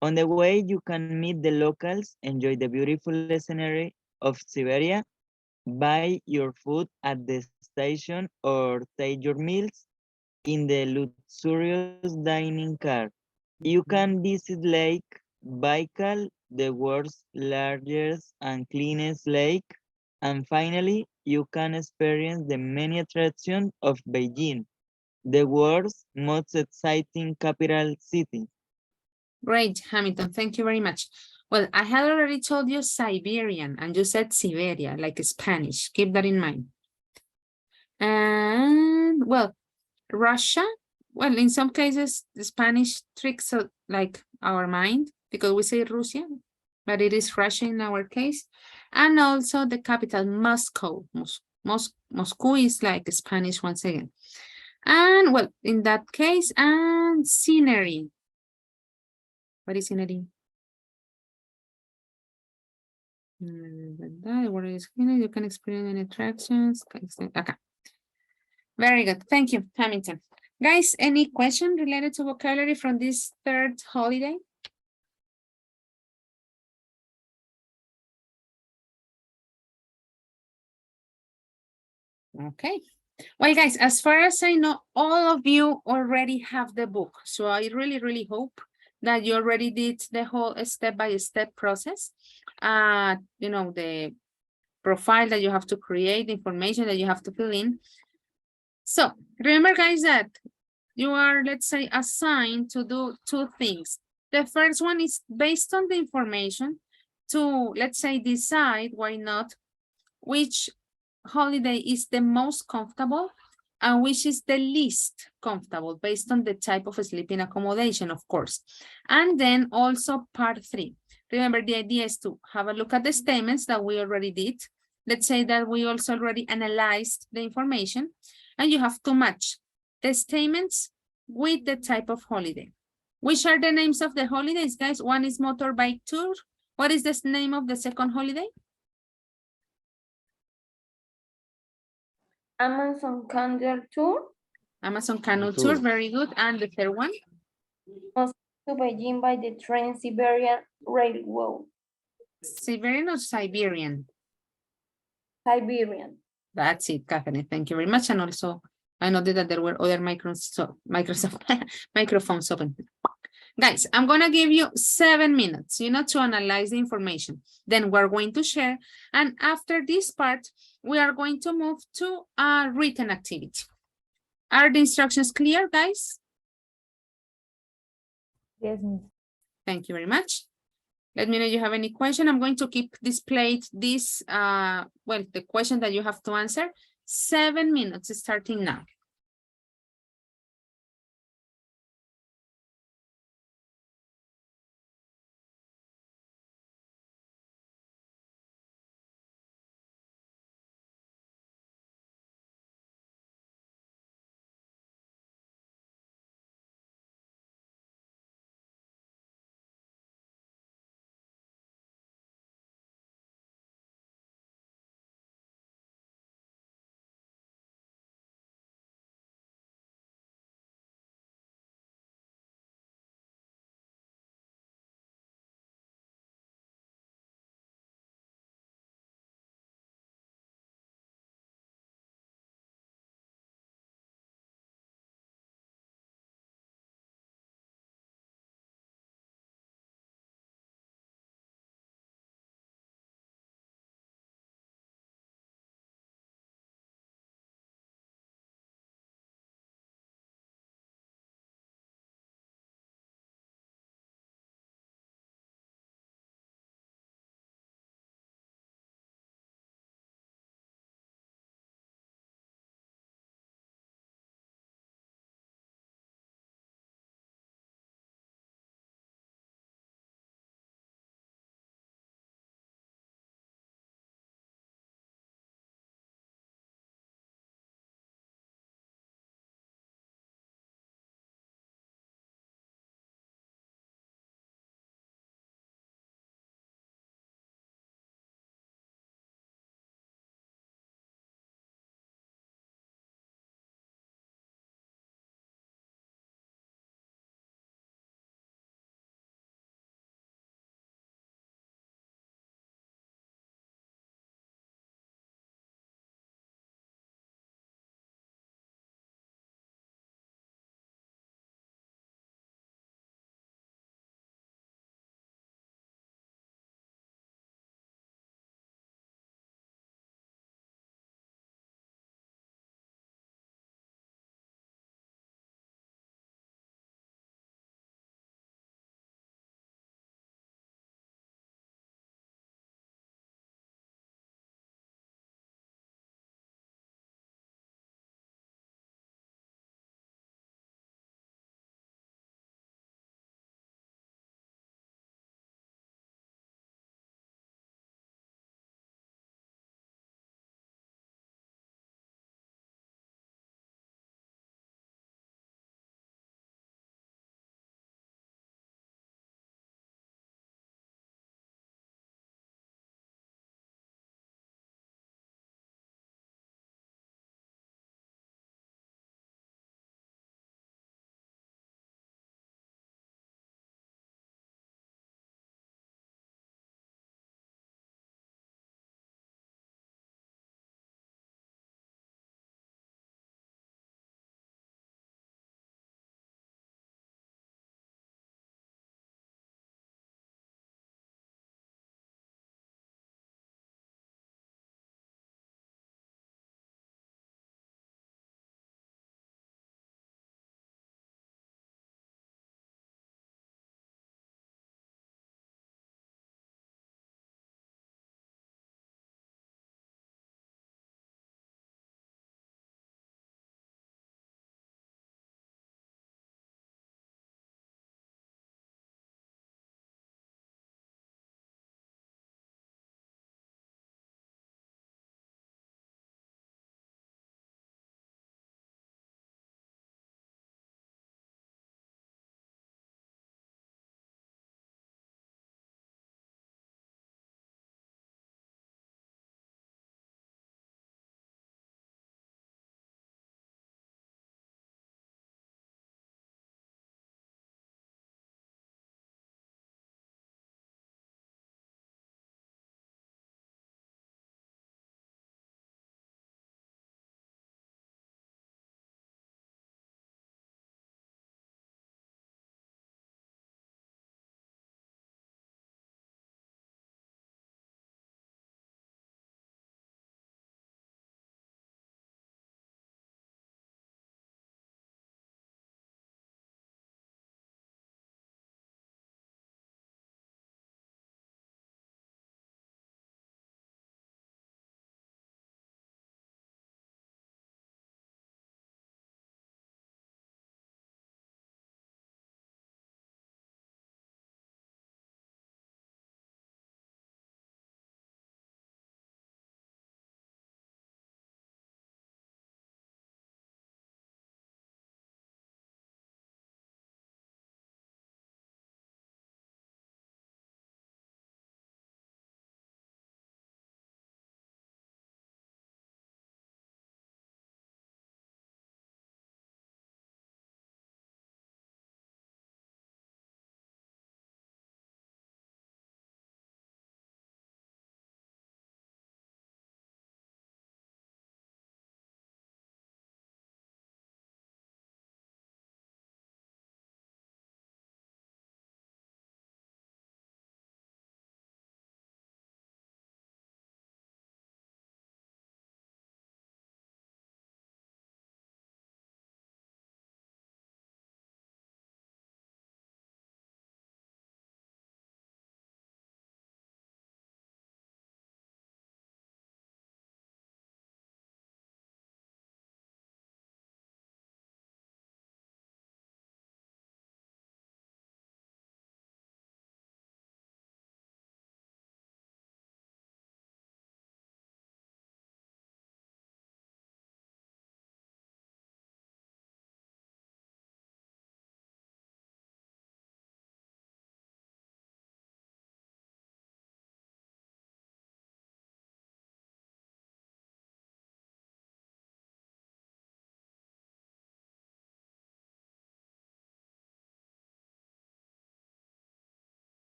On the way, you can meet the locals, enjoy the beautiful scenery of Siberia, buy your food at the station, or take your meals in the luxurious dining car. You can visit Lake Baikal, the world's largest and cleanest lake. And finally, you can experience the many attractions of Beijing, the world's most exciting capital city. Great, Hamilton, thank you very much. Well, I had already told you Siberian, and you said Siberia, like Spanish. Keep that in mind. And, well, Russia, well, in some cases, the Spanish tricks like our mind, because we say Russia, but it is Russia in our case. And also the capital, Moscow. Moscow is like Spanish once again. And, well, in that case, and scenery. What is scenery? What is scenery? You can experience any attractions. Okay. Very good. Thank you, Hamilton. Guys, any question related to vocabulary from this third holiday? Okay. Well, guys, as far as I know, all of you already have the book. So I really, really hope that you already did the whole step-by-step process. You know, the profile that you have to create, the information that you have to fill in. So remember, guys, that you are, let's say, assigned to do two things. The first one is based on the information to, let's say, decide, why not, which holiday is the most comfortable and which is the least comfortable based on the type of sleeping accommodation, of course. And then also part 3. Remember, the idea is to have a look at the statements that we already did. Let's say that we also already analyzed the information, and you have to match the statements with the type of holiday. Which are the names of the holidays, guys? One is motorbike tour. What is the name of the second holiday? Amazon Canoe Tour. Amazon Canoe Tour, very good. And the third one? Moscow to Beijing by the Trans-Siberian Railway. Siberian or Siberian? Siberian. That's it, Catherine. Thank you very much. And also, I noted that there were other microphones open. Guys, I'm going to give you 7 minutes, to analyze the information. Then we're going to share. And after this part, we are going to move to a written activity. Are the instructions clear, guys? Yes, Miss. Thank you very much. Let me know if you have any question. I'm going to keep displayed this, well, the question that you have to answer. 7 minutes starting now.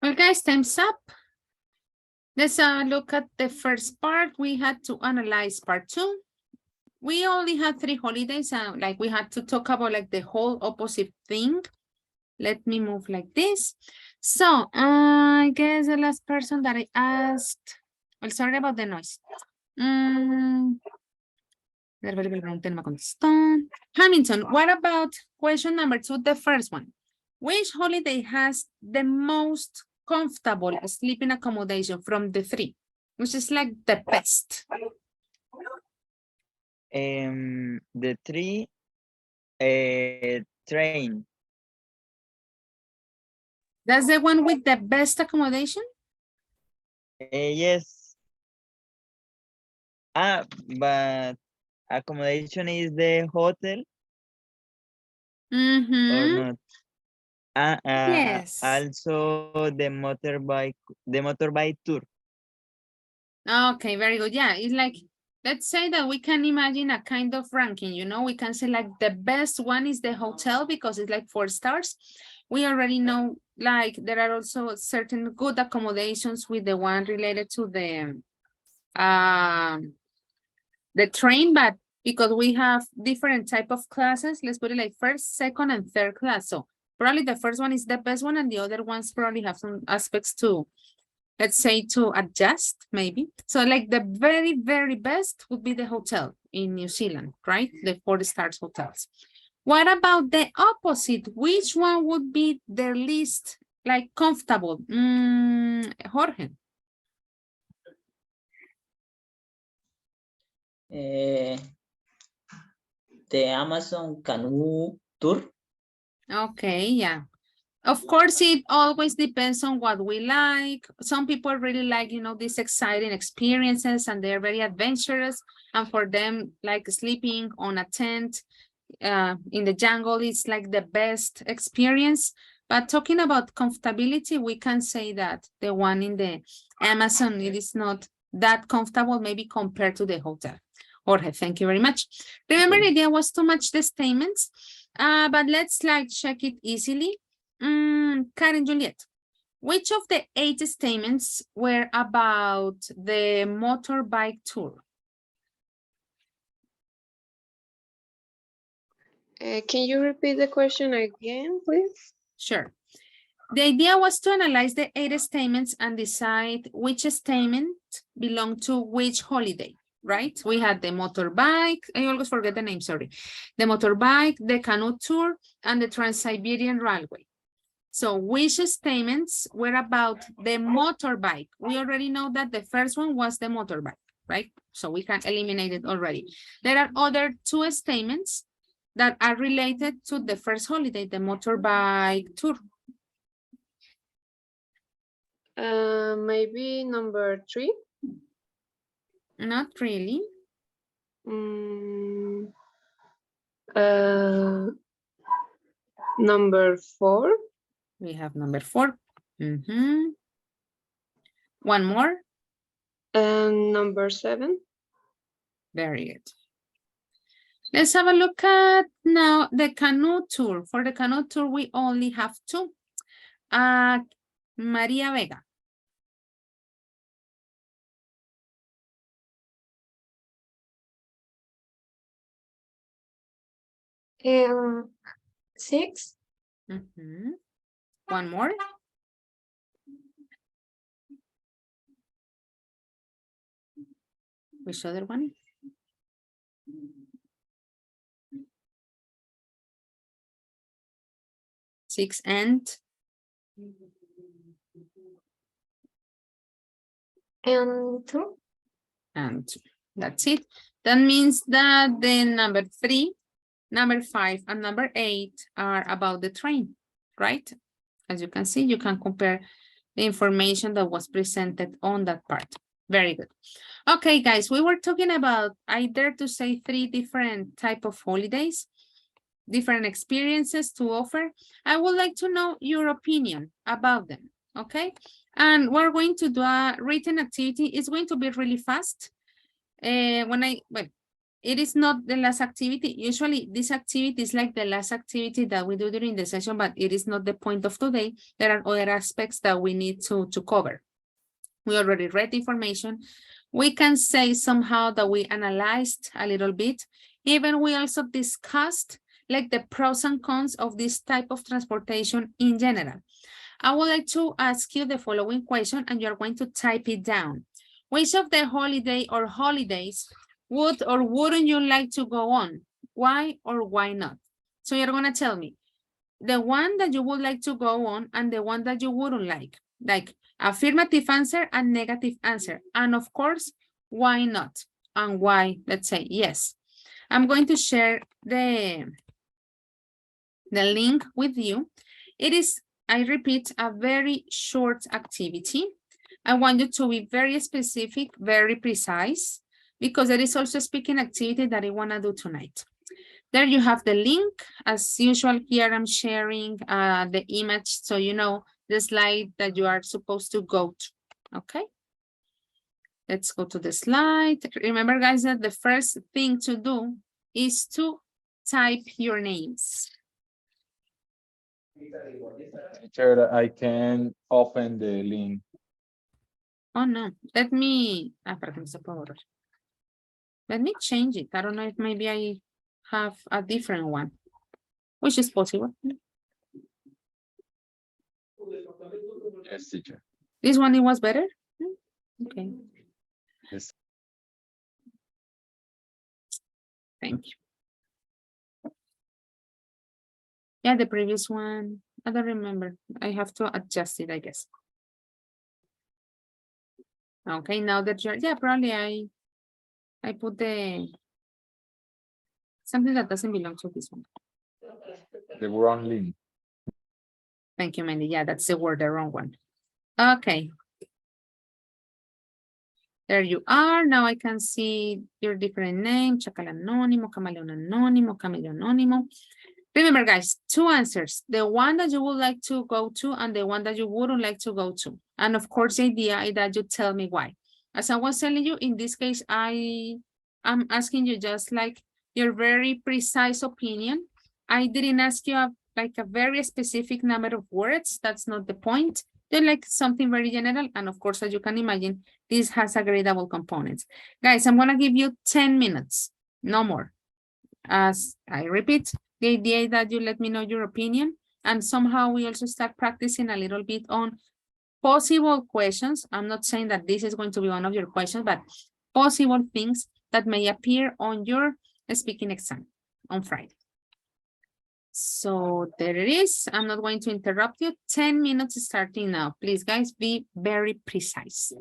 Well, guys, time's up. Let's look at the first part. We had to analyze part 2. We only had 3 holidays, and like we had to talk about like the whole opposite thing. Let me move like this. So I guess the last person that I asked, well, sorry about the noise. Hamilton, what about question number 2, the first one? Which holiday has the most comfortable sleeping accommodation from the 3? Which is like the best? The 3, train. That's the one with the best accommodation? Yes. But accommodation is the hotel or not? Yes. Also the motorbike tour. Okay, very good. Yeah, it's like, let's say that we can imagine a kind of ranking, you know, we can say like the best one is the hotel because it's like 4 stars. We already know like there are also certain good accommodations with the one related to the train, but because we have different type of classes, let's put it like first, second, and third class. So probably the first one is the best one and the other ones probably have some aspects too. Let's say to adjust, maybe. So like the very, very best would be the hotel in New Zealand, right? The 4 stars hotels. What about the opposite? Which one would be the least like comfortable? Jorge. The Amazon canoe tour. Okay, yeah. Of course, it always depends on what we like. Some people really like, you know, these exciting experiences and they're very adventurous. And for them, like sleeping on a tent in the jungle is like the best experience. But talking about comfortability, we can say that the one in the Amazon, it is not that comfortable, maybe compared to the hotel. Jorge, thank you very much. Remember, the idea was to match the statements, but let's like check it easily. Karen Juliet, which of the 8 statements were about the motorbike tour? Can you repeat the question again, please? Sure. The idea was to analyze the 8 statements and decide which statement belonged to which holiday, right? We had the motorbike, I always forget the name, sorry. The motorbike, the canoe tour, and the Trans-Siberian Railway. So which statements were about the motorbike? We already know that the first one was the motorbike, right? So we can eliminate it already. There are other 2 statements that are related to the first holiday, the motorbike tour. Maybe number 3? Not really. Number 4? We have number 4. One more. And number 7? Very good. Let's have a look at now the canoe tour. For the canoe tour, we only have 2. Maria Vega. 6. One more. Which other one? Six and 2. And 2. That's it. That means that the number 3, number 5, and number 8 are about the train, right? As you can see, you can compare the information that was presented on that part. Very good. Okay, guys, we were talking about, I dare to say, 3 different type of holidays, different experiences to offer. I would like to know your opinion about them, okay? And we're going to do a written activity. It's going to be really fast. Well, it is not the last activity. Usually this activity is like the last activity that we do during the session, but it is not the point of today. There are other aspects that we need to cover. We already read the information. We can say somehow that we analyzed a little bit. Even we also discussed like the pros and cons of this type of transportation in general. I would like to ask you the following question and you're going to type it down. Which of the holiday or holidays would or wouldn't you like to go on? Why or why not? So you're gonna tell me the one that you would like to go on and the one that you wouldn't like affirmative answer and negative answer. And of course, why not? And why, let's say, yes. I'm going to share the link with you. It is, I repeat, a very short activity. I want you to be very specific, very precise, because there is also a speaking activity that I want to do tonight. There you have the link. As usual, here I'm sharing the image so you know the slide that you are supposed to go to, okay? Let's go to the slide. Remember, guys, that the first thing to do is to type your names. Teacher, I can open the link. Oh, no. Let me change it. I don't know if maybe I have a different one, which is possible. Yes, teacher. This one, it was better? Okay. Yes. Thank you. Yeah, the previous one, I don't remember. I have to adjust it, I guess. Okay, now that you're, yeah, probably I put something that doesn't belong to this one. The wrong link. Thank you, Mandy. Yeah, that's the word, the wrong one. Okay. There you are. Now I can see your different name, Chacal Anónimo, Camaleón Anónimo, Camello Anónimo. Remember, guys, two answers. The one that you would like to go to and the one that you wouldn't like to go to. And of course, the idea is that you tell me why. As I was telling you, in this case, I'm asking you just like your very precise opinion. I didn't ask you like a very specific number of words. That's not the point. They're like something very general. And of course, as you can imagine, this has agreeable components. Guys, I'm gonna give you 10 minutes, no more. As I repeat, the idea is that you let me know your opinion and somehow we also start practicing a little bit on possible questions. I'm not saying that this is going to be one of your questions, but possible things that may appear on your speaking exam on Friday. So there it is. I'm not going to interrupt you. 10 minutes starting now. Please, guys, be very precise.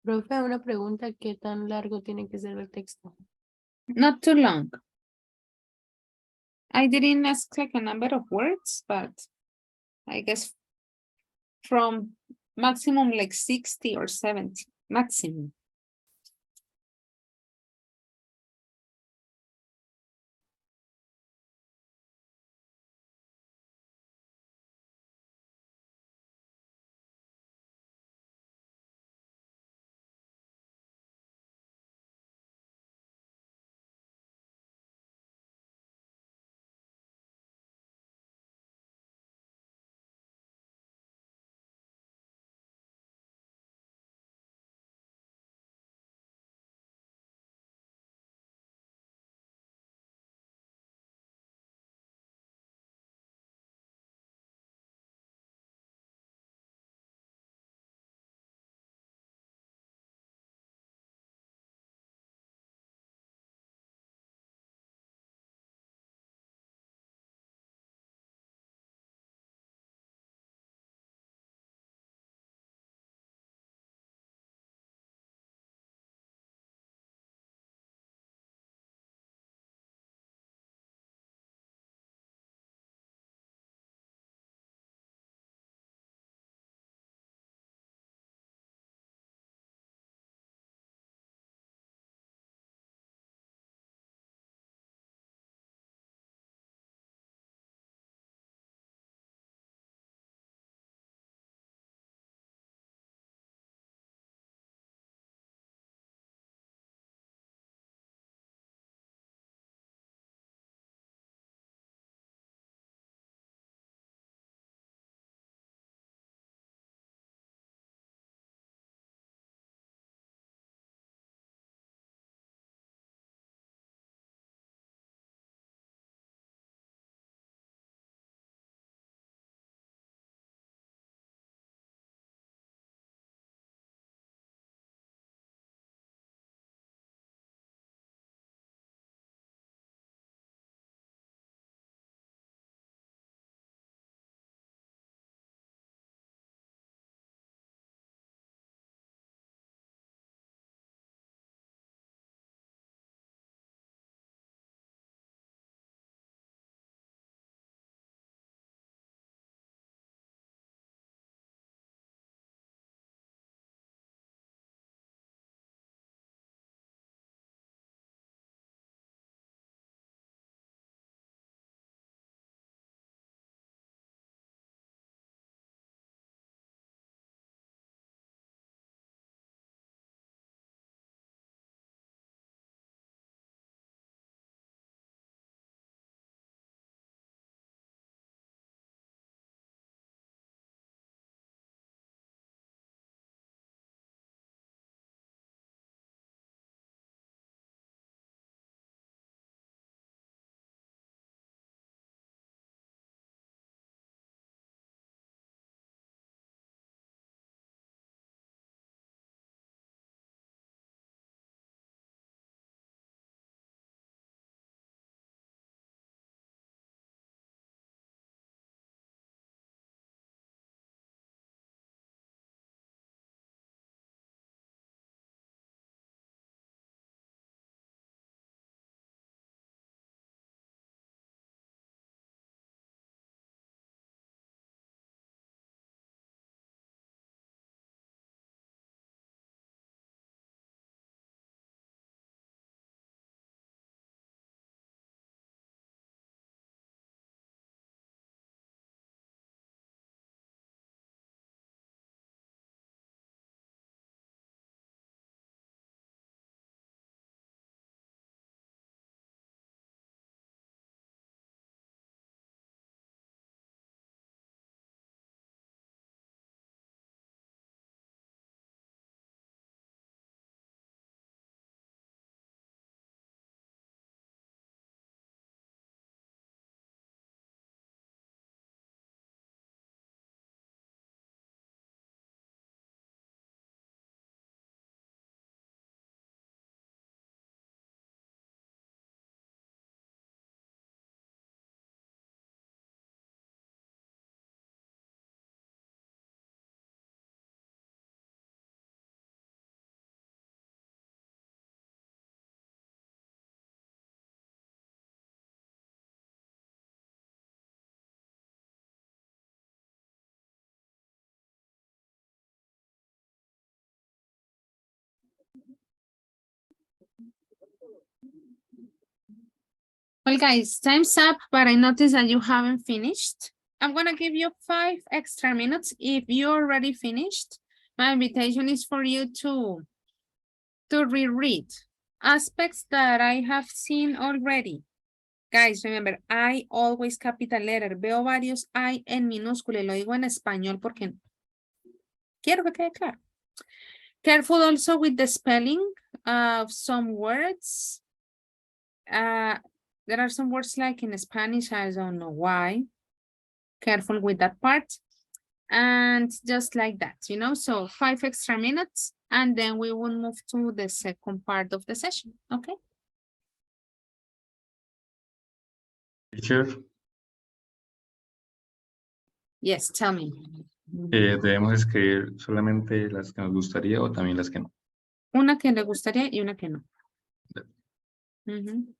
Profe, una pregunta, ¿qué tan largo tiene que ser el texto? Not too long. I didn't ask like a number of words, but I guess from maximum like 60 or 70, maximum. Well, guys, time's up, but I noticed that you haven't finished. I'm going to give you 5 extra minutes. If you already finished, my invitation is for you to reread aspects that I have seen already. Guys, remember, I always capital letter. Veo varios I en minúscula y lo digo en español porque quiero que quede claro. Careful also with the spelling of some words. There are some words like in Spanish, I don't know why. Careful with that part. And just like that, you know, so 5 extra minutes, and then we will move to the second part of the session, okay? Teacher, Yes, tell me. ¿debemos escribir solamente las que nos gustaría o también las que no? Una que le gustaría y una que no. Ujú.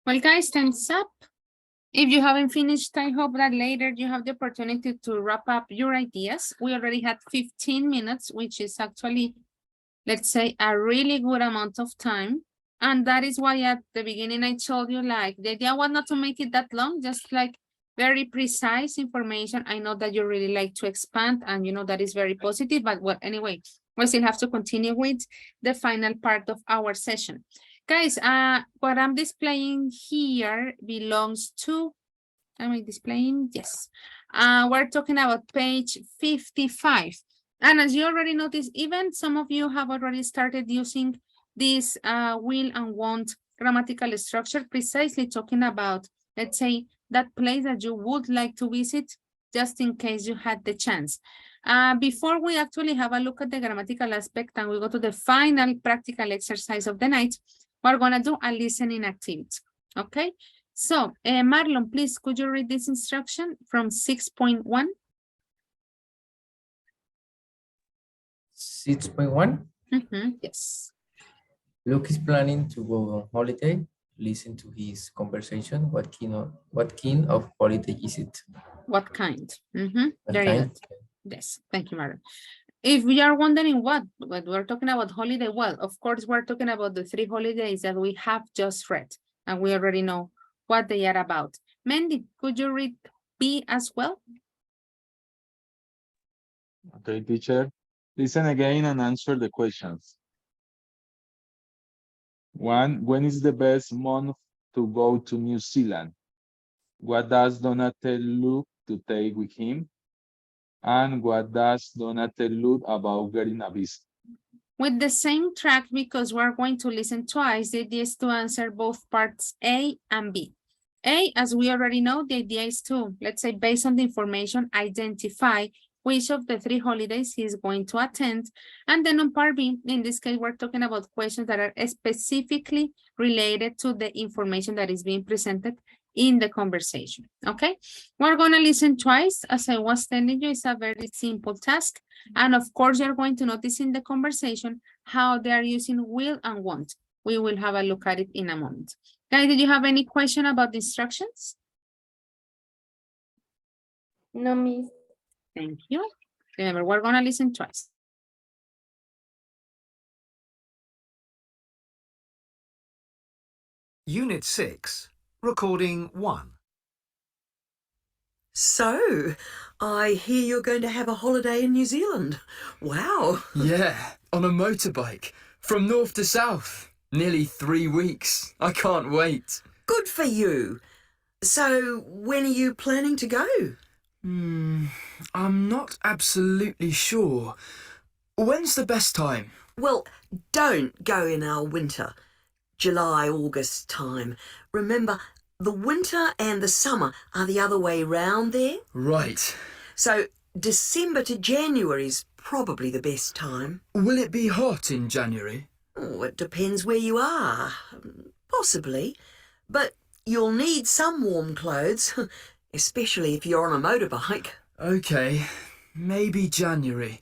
Well, guys, time's up. If you haven't finished, I hope that later you have the opportunity to wrap up your ideas. We already had 15 minutes, which is actually, let's say, a really good amount of time. And that is why at the beginning I told you, like, the idea was not to make it that long, just like very precise information. I know that you really like to expand, and you know that is very positive, but well, anyway, we still have to continue with the final part of our session. Guys, what I'm displaying here belongs to, am I displaying? Yes. We're talking about page 55. And as you already noticed, even some of you have already started using this will and want grammatical structure, precisely talking about, let's say, that place that you would like to visit, just in case you had the chance. Before we actually have a look at the grammatical aspect and we go to the final practical exercise of the night, we're gonna do a listening activity, okay? So, Marlon, please, could you read this instruction from 6.1? 6.1. Yes. Luke is planning to go on holiday. Listen to his conversation. What kind of holiday is it? What kind? What Very kind? good. Yes, thank you, Marlon. If we are wondering what we're talking about holiday, well, of course, we're talking about the 3 holidays that we have just read, and we already know what they are about. Mandy, could you read B as well? Okay, teacher. Listen again and answer the questions. 1, when is the best month to go to New Zealand? What does Donatello look to take with him? And what does Donatello look about getting a visa? With the same track, because we're going to listen twice, the idea is to answer both parts A and B. A, as we already know, the idea is to, let's say, based on the information, identify which of the 3 holidays he is going to attend. And then on part B, in this case, we're talking about questions that are specifically related to the information that is being presented in the conversation, okay? We're gonna listen twice. As I was telling you, it's a very simple task. And of course, you're going to notice in the conversation how they are using will and want. We will have a look at it in a moment. Guys, did you have any question about the instructions? No, miss. Thank you. Remember, we're gonna listen twice. Unit 6, recording 1. So, I hear you're going to have a holiday in New Zealand. Wow. Yeah, on a motorbike, from north to south. Nearly 3 weeks. I can't wait. Good for you. So, when are you planning to go? I'm not absolutely sure. When's the best time? Well, don't go in our winter. July, August time. Remember, the winter and the summer are the other way round there. Right. So, December to January is probably the best time. Will it be hot in January? Oh, it depends where you are. Possibly. But you'll need some warm clothes, especially if you're on a motorbike. Okay, maybe January.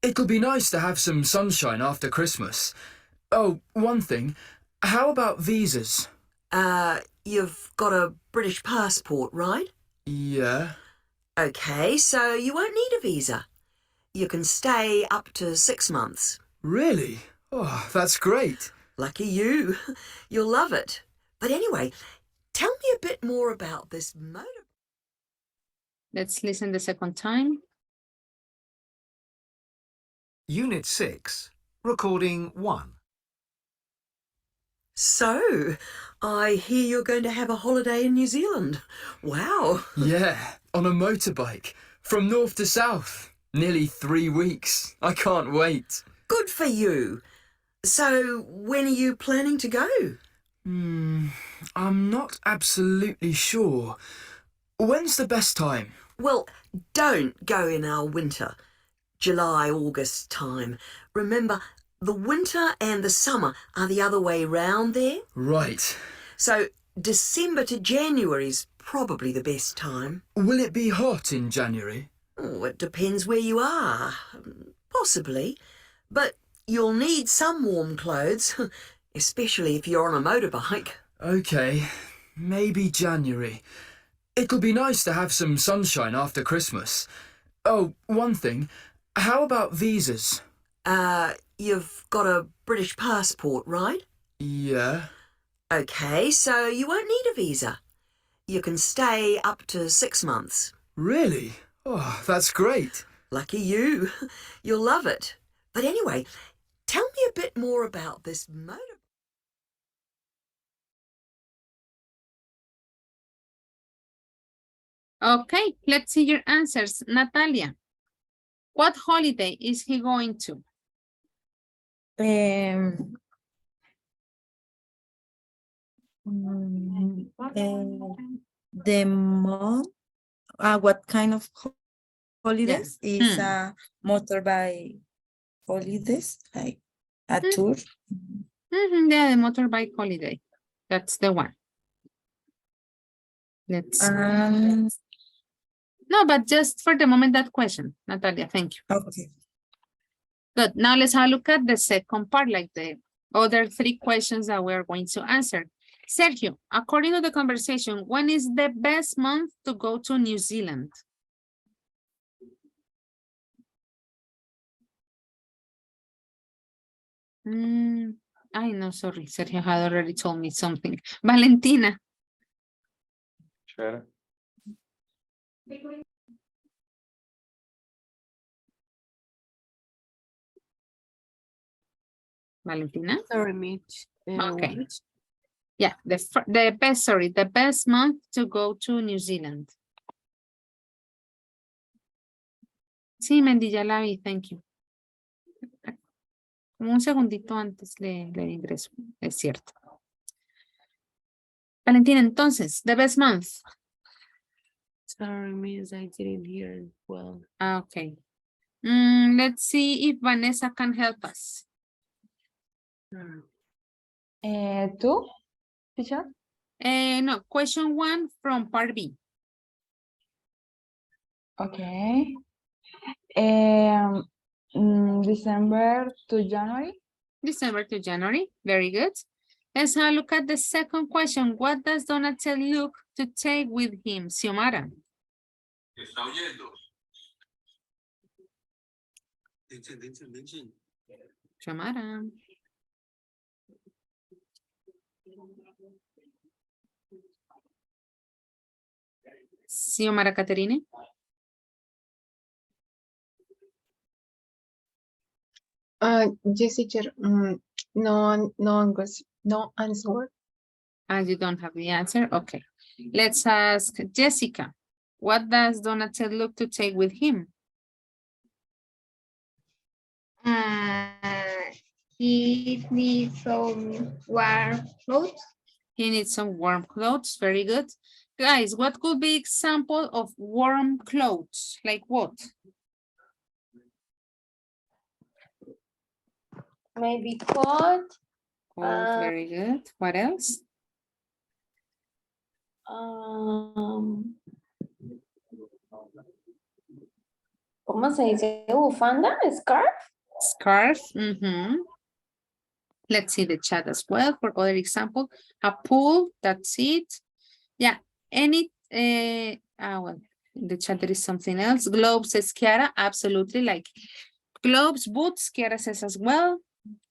It'll be nice to have some sunshine after Christmas. Oh, one thing. How about visas? You've got a British passport, right? Yeah. Okay, so you won't need a visa. You can stay up to 6 months. Really? Oh, that's great. Lucky you. You'll love it. But anyway, tell me a bit more about this motor. Let's listen the second time. Unit 6, recording 1. So, I hear you're going to have a holiday in New Zealand. Wow. Yeah, on a motorbike, from north to south. Nearly 3 weeks. I can't wait. Good for you. So, when are you planning to go? I'm not absolutely sure. When's the best time? Well, don't go in our winter. July, August time. Remember, the winter and the summer are the other way round there. Right. So, December to January is probably the best time. Will it be hot in January? Oh, it depends where you are. Possibly. But you'll need some warm clothes, especially if you're on a motorbike. Okay, maybe January. It'll be nice to have some sunshine after Christmas. Oh, one thing. How about visas? You've got a British passport, right? Yeah. Okay, so you won't need a visa. You can stay up to 6 months. Really? Oh, that's great. Lucky you. You'll love it. But anyway, tell me a bit more about this motor. Okay, let's see your answers. Natalia, what holiday is he going to? The month, what kind of holidays is a motorbike holidays, like a tour? Yeah, the motorbike holiday. That's the one. Let's no, but just for the moment, that question, Natalia, thank you. Okay. Good. Now let's have a look at the second part, like the other three questions that we're going to answer. Sergio, according to the conversation, when is the best month to go to New Zealand? I know, sorry, Sergio had already told me something. Valentina. Sure. Valentina? Sorry, Mitch. Okay. What? Yeah, the best month to go to New Zealand. Sí, Mendy, ya la vi, thank you. Un segundito antes le ingreso, es cierto. Valentina, entonces, the best month. Sorry, Miss, I didn't hear it well. Okay. Let's see if Vanessa can help us. Two, teacher? No, question 1 from part B. Okay. December to January. December to January, very good. Let's have a look at the second question. What does Donatel look to take with him, Xiomara? Está oyendo. Xiomara. Xiomara Caterine. Yes, teacher. No answer. And you don't have the answer? Okay. Let's ask Jessica. What does Donatel look to take with him? He needs some warm clothes. He needs some warm clothes. Very good. Guys, what could be example of warm clothes? Like what? Maybe coat. Coat, very good. What else? ¿Cómo se dice? Bufanda, scarf. Scarf. Let's see the chat as well for other example. A pool, that's it. Yeah, any, well, in the chat there is something else. Gloves, says Kiara, absolutely, like gloves, boots, Kiara says as well.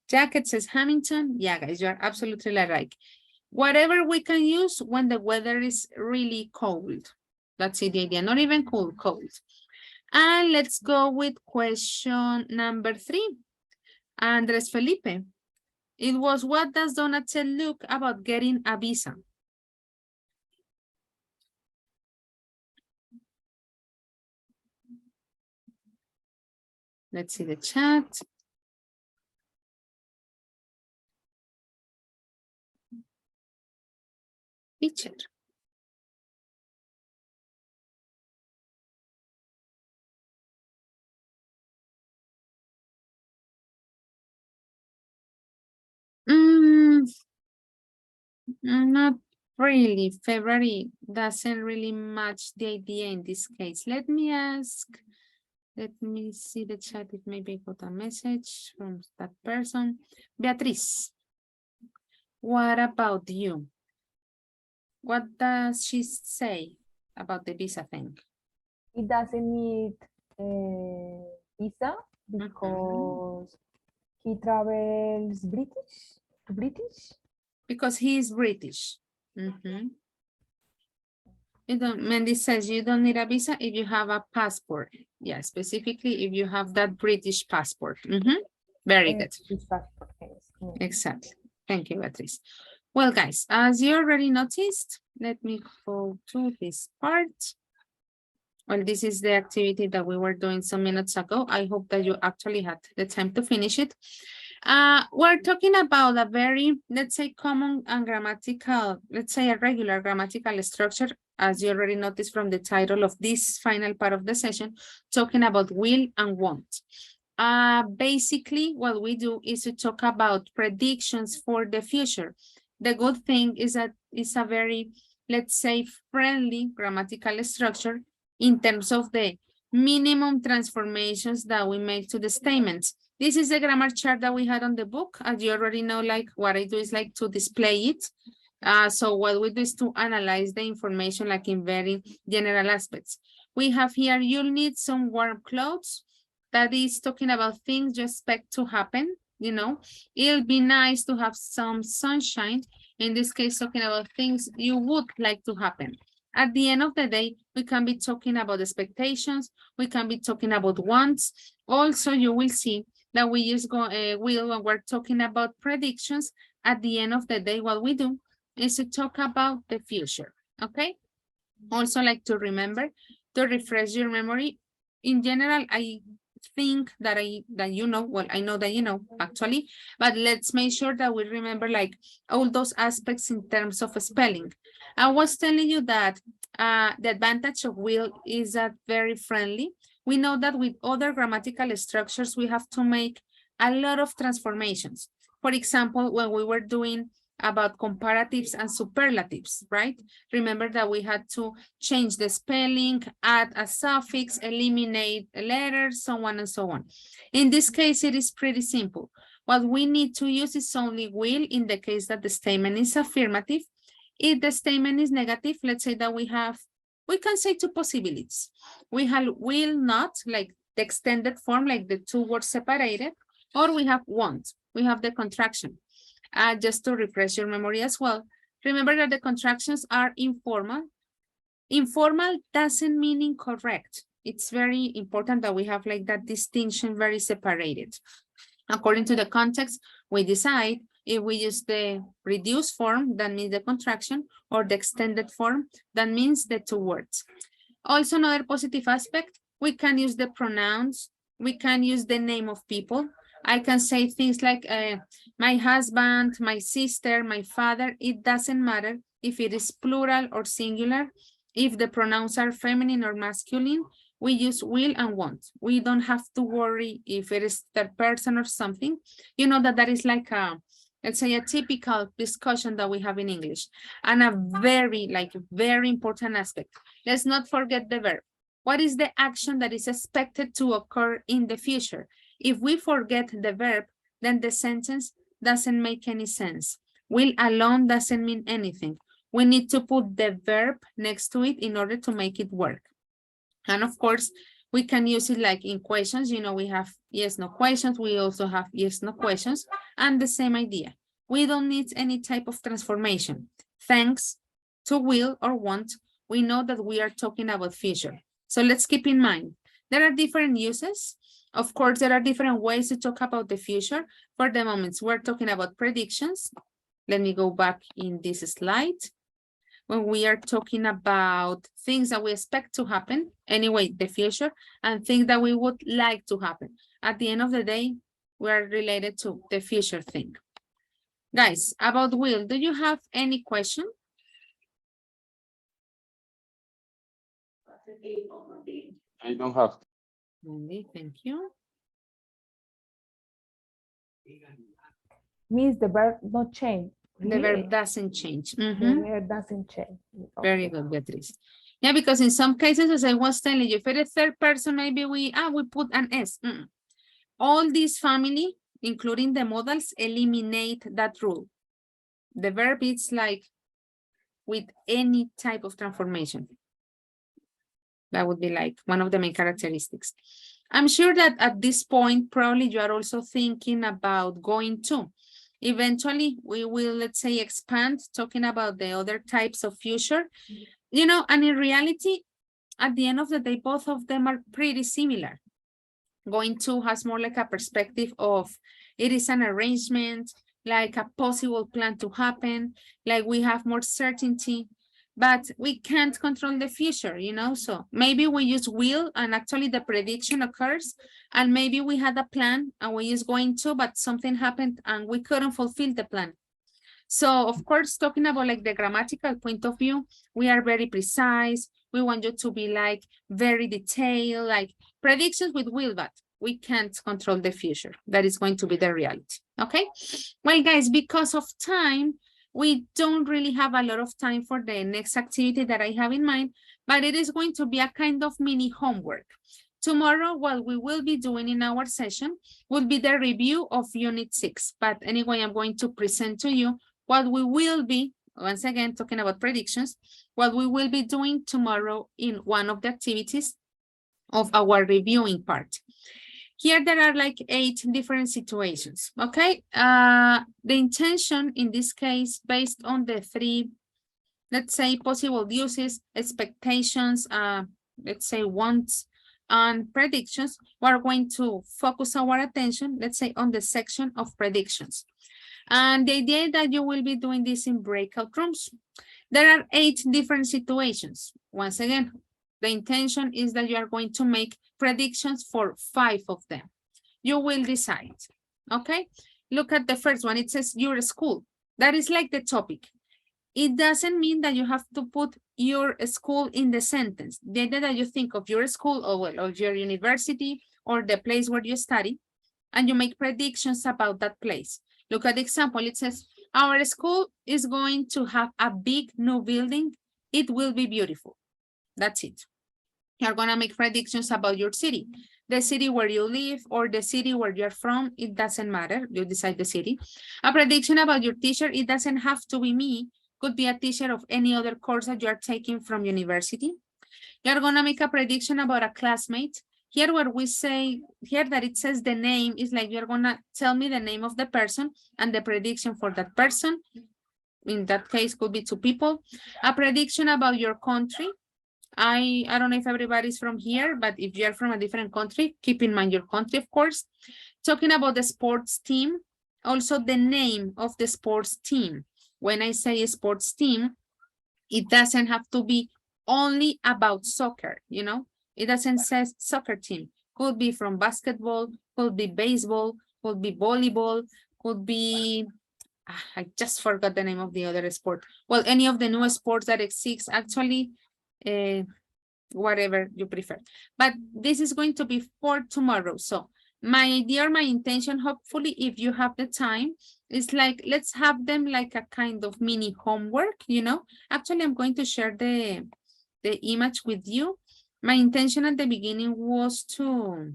Jacket, says Hamilton. Yeah, guys, you are absolutely right. Whatever we can use when the weather is really cold. That's it, the idea, not even cold, cold. And let's go with question number 3. Andres Felipe. It was, what does Donatel look about getting a visa? Let's see the chat. Teacher. Not really. February doesn't really match the idea in this case. Let me ask. Let me see the chat if maybe I got a message from that person. Beatriz, what about you? What does she say about the visa thing? He doesn't need visa because he travels British. Because he is British. You don't, Mandy says you don't need a visa if you have a passport. Yeah, specifically if you have that British passport. Very good. British passport, yes. Exactly. Thank you, Beatrice. Well, guys, as you already noticed, let me go to this part. Well, this is the activity that we were doing some minutes ago. I hope that you actually had the time to finish it. We're talking about a very, let's say, common and grammatical, let's say a regular grammatical structure, as you already noticed from the title of this final part of the session, talking about will and want. Basically, what we do is to talk about predictions for the future. The good thing is that it's a very, let's say, friendly grammatical structure in terms of the minimum transformations that we make to the statements. This is the grammar chart that we had on the book. As you already know, like what I do is like to display it. So what we do is to analyze the information like in very general aspects. We have here, you'll need some warm clothes. That is talking about things you expect to happen. You know, it'll be nice to have some sunshine. In this case, talking about things you would like to happen. At the end of the day, we can be talking about expectations. We can be talking about wants. Also, you will see that we use will when we're talking about predictions. At the end of the day, what we do is to talk about the future. Okay. Also, like to remember, to refresh your memory. In general, I think that you know, well, I know that you know actually, but let's make sure that we remember like all those aspects in terms of spelling. I was telling you that the advantage of will is that very friendly. We know that with other grammatical structures, we have to make a lot of transformations. For example, when we were doing about comparatives and superlatives, right? Remember that we had to change the spelling, add a suffix, eliminate a letter, so on and so on. In this case, it is pretty simple. What we need to use is only will in the case that the statement is affirmative. If the statement is negative, let's say that we can say two possibilities. We have will not, like the extended form, like the two words separated, or we have won't. We have the contraction. Just to refresh your memory as well, remember that the contractions are informal. Informal doesn't mean incorrect. It's very important that we have like that distinction very separated. According to the context, we decide if we use the reduced form, that means the contraction, or the extended form, that means the two words. Also, another positive aspect, we can use the pronouns, we can use the name of people. I can say things like my husband, my sister, my father. It doesn't matter if it is plural or singular. If the pronouns are feminine or masculine, we use will and want. We don't have to worry if it is third person or something. You know that is like a, let's say, a typical discussion that we have in English. And a very important aspect. Let's not forget the verb. What is the action that is expected to occur in the future? If we forget the verb, then the sentence doesn't make any sense. Will alone doesn't mean anything. We need to put the verb next to it in order to make it work. And of course, we can use it like in questions. You know, we have yes, no questions. We also have yes, no questions. And the same idea. We don't need any type of transformation. Thanks to will or want, we know that we are talking about future. So let's keep in mind, there are different uses. Of course, there are different ways to talk about the future. For the moment, we're talking about predictions. Let me go back in this slide. When we are talking about things that we expect to happen, anyway, the future, and things that we would like to happen. At the end of the day, we are related to the future thing. Guys, about will, do you have any question? I don't have. Thank you. Means the verb not change. The verb doesn't change. The verb doesn't change. Okay. Very good, Beatriz. Yeah, because in some cases, as I was telling you, if it is third person, maybe we put an S. All these family, including the modals, eliminate that rule. The verb is like with any type of transformation. That would be like one of the main characteristics. I'm sure that at this point, probably you are also thinking about going to. Eventually, we will, let's say, expand talking about the other types of future. You know, and in reality, at the end of the day, both of them are pretty similar. Going to has more like a perspective of it is an arrangement, like a possible plan to happen, like we have more certainty, but we can't control the future, you know? So maybe we use will and actually the prediction occurs, and maybe we had a plan and we use going to, but something happened and we couldn't fulfill the plan. So of course, talking about like the grammatical point of view, we are very precise. We want you to be like very detailed, like predictions with will, but we can't control the future. That is going to be the reality, okay? Well, guys, because of time, we don't really have a lot of time for the next activity that I have in mind, but it is going to be a kind of mini homework. Tomorrow, what we will be doing in our session will be the review of Unit 6. But anyway, I'm going to present to you what we will be, once again, talking about predictions, what we will be doing tomorrow in one of the activities of our reviewing part. Here there are like 8 different situations, okay? The intention in this case, based on the 3, let's say, possible uses, expectations, let's say wants, and predictions, we're going to focus our attention, let's say, on the section of predictions. And the idea that you will be doing this in breakout rooms. There are 8 different situations. Once again, the intention is that you are going to make predictions for 5 of them. You will decide, okay? Look at the first one. It says your school. That is like the topic. It doesn't mean that you have to put your school in the sentence. The idea that you think of your school or well, of your university or the place where you study, and you make predictions about that place. Look at the example. It says, our school is going to have a big new building. It will be beautiful. That's it. You're going to make predictions about your city. The city where you live or the city where you're from, it doesn't matter. You decide the city. A prediction about your teacher, it doesn't have to be me. Could be a teacher of any other course that you're taking from university. You're going to make a prediction about a classmate. Here where we say, here that it says the name is like you're going to tell me the name of the person and the prediction for that person. In that case, could be 2 people. A prediction about your country. I don't know if everybody's from here, but if you're from a different country, keep in mind your country, of course. Talking about the sports team, also the name of the sports team. When I say sports team, it doesn't have to be only about soccer, you know? It doesn't say soccer team. Could be from basketball, could be baseball, could be volleyball, could be, I just forgot the name of the other sport. Well, any of the new sports that exist, actually, whatever you prefer. But this is going to be for tomorrow. So my idea or my intention, hopefully, if you have the time, is like, let's have them like a kind of mini homework, you know? Actually, I'm going to share the image with you. My intention at the beginning was to,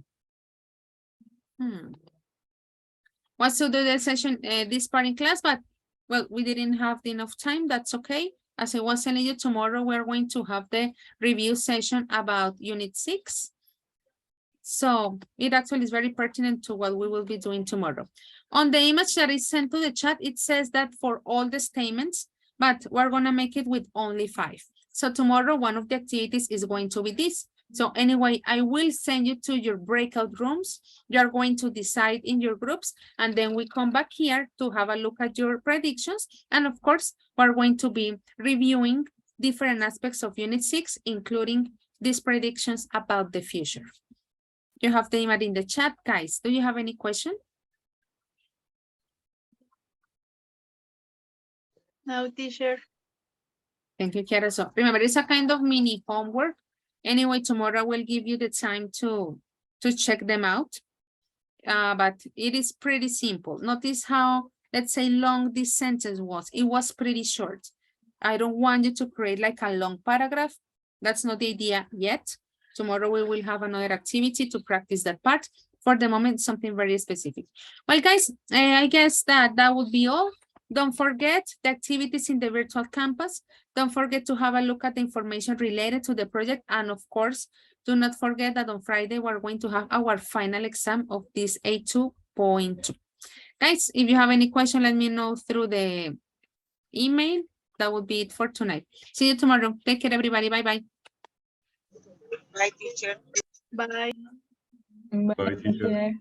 was to do the session, this part in class, but well, we didn't have enough time. That's okay. As I was telling you, tomorrow we're going to have the review session about Unit 6. So it actually is very pertinent to what we will be doing tomorrow. On the image that is sent to the chat, it says that for all the statements, but we're going to make it with only 5. So tomorrow, one of the activities is going to be this. So anyway, I will send you to your breakout rooms. You're going to decide in your groups, and then we come back here to have a look at your predictions. And of course, we're going to be reviewing different aspects of Unit 6, including these predictions about the future. You have the image in the chat, guys. Do you have any question? No, teacher. Thank you, Kiara. So remember, it's a kind of mini homework. Anyway, tomorrow I will give you the time to check them out. But it is pretty simple. Notice how, let's say, long this sentence was. It was pretty short. I don't want you to create like a long paragraph. That's not the idea yet. Tomorrow we will have another activity to practice that part. For the moment, something very specific. Well, guys, I guess that would be all. Don't forget the activities in the virtual campus. Don't forget to have a look at the information related to the project. And of course, do not forget that on Friday, we're going to have our final exam of this A2.2. Guys, if you have any question, let me know through the email. That would be it for tonight. See you tomorrow. Take care, everybody. Bye-bye. Bye, teacher. Bye. Bye, teacher.